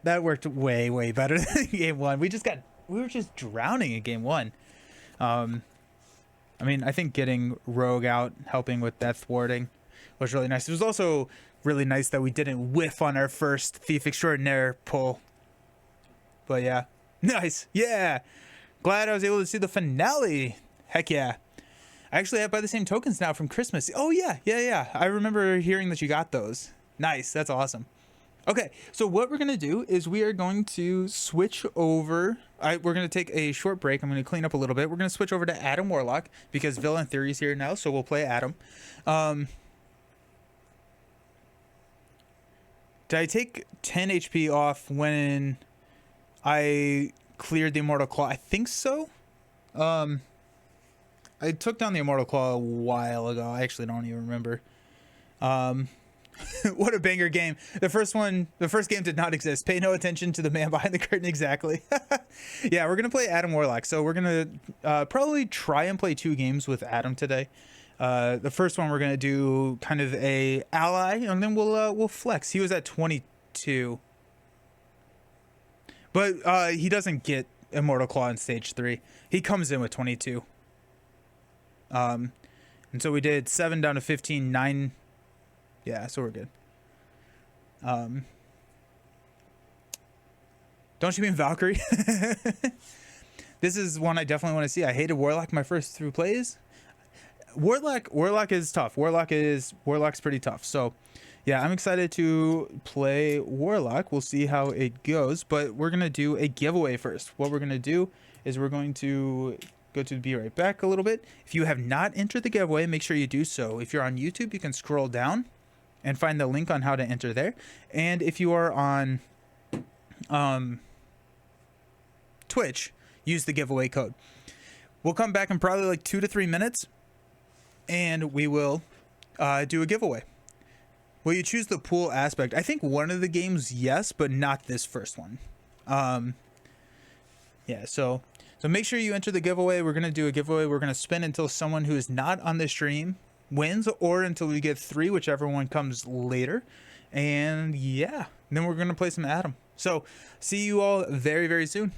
that worked way better than game 1. We were just drowning in game 1. I mean, I think getting Rogue out, helping with that thwarting, was really nice. It was also really nice that we didn't whiff on our first Thief Extraordinaire pull. But yeah, nice. Yeah, glad I was able to see the finale. Heck yeah. I actually have buy the same tokens now from Christmas. Oh yeah. I remember hearing that you got those. Nice, that's awesome. Okay, so what we're gonna do is we are going to switch over. We're gonna take a short break. I'm gonna clean up a little bit. We're gonna switch over to Adam Warlock because Villain Theory is here now, so we'll play Adam. Did I take 10 HP off when I cleared the Immortal Claw? I think so. I took down the Immortal Claw a while ago. I actually don't even remember. What a banger game. The first game did not exist. Pay no attention to the man behind the curtain. Exactly. Yeah, we're going to play Adam Warlock. So we're going to probably try and play 2 games with Adam today. The first one we're going to do kind of a ally, and then we'll flex. He was at 22. But he doesn't get Immortal Claw in stage 3. He comes in with 22. And so we did 7 down to 15, 9. Yeah, so we're good. Don't you mean Valkyrie? This is one I definitely want to see. I hated Warlock my first 3 plays. Warlock is tough. Warlock's pretty tough. So yeah, I'm excited to play Warlock. We'll see how it goes, but we're gonna do a giveaway first. What we're gonna do is we're going to go to Be Right Back a little bit. If you have not entered the giveaway, make sure you do so. If you're on YouTube, you can scroll down and find the link on how to enter there. And if you are on Twitch, use the giveaway code. We'll come back in probably like 2 to 3 minutes and we will do a giveaway. Will you choose the pool aspect? I think one of the games, yes, but not this first one. Yeah, so make sure you enter the giveaway. We're going to do a giveaway. We're going to spin until someone who is not on the stream wins, or until we get 3, whichever one comes later. And yeah, then we're going to play some Adam. So see you all very, very soon.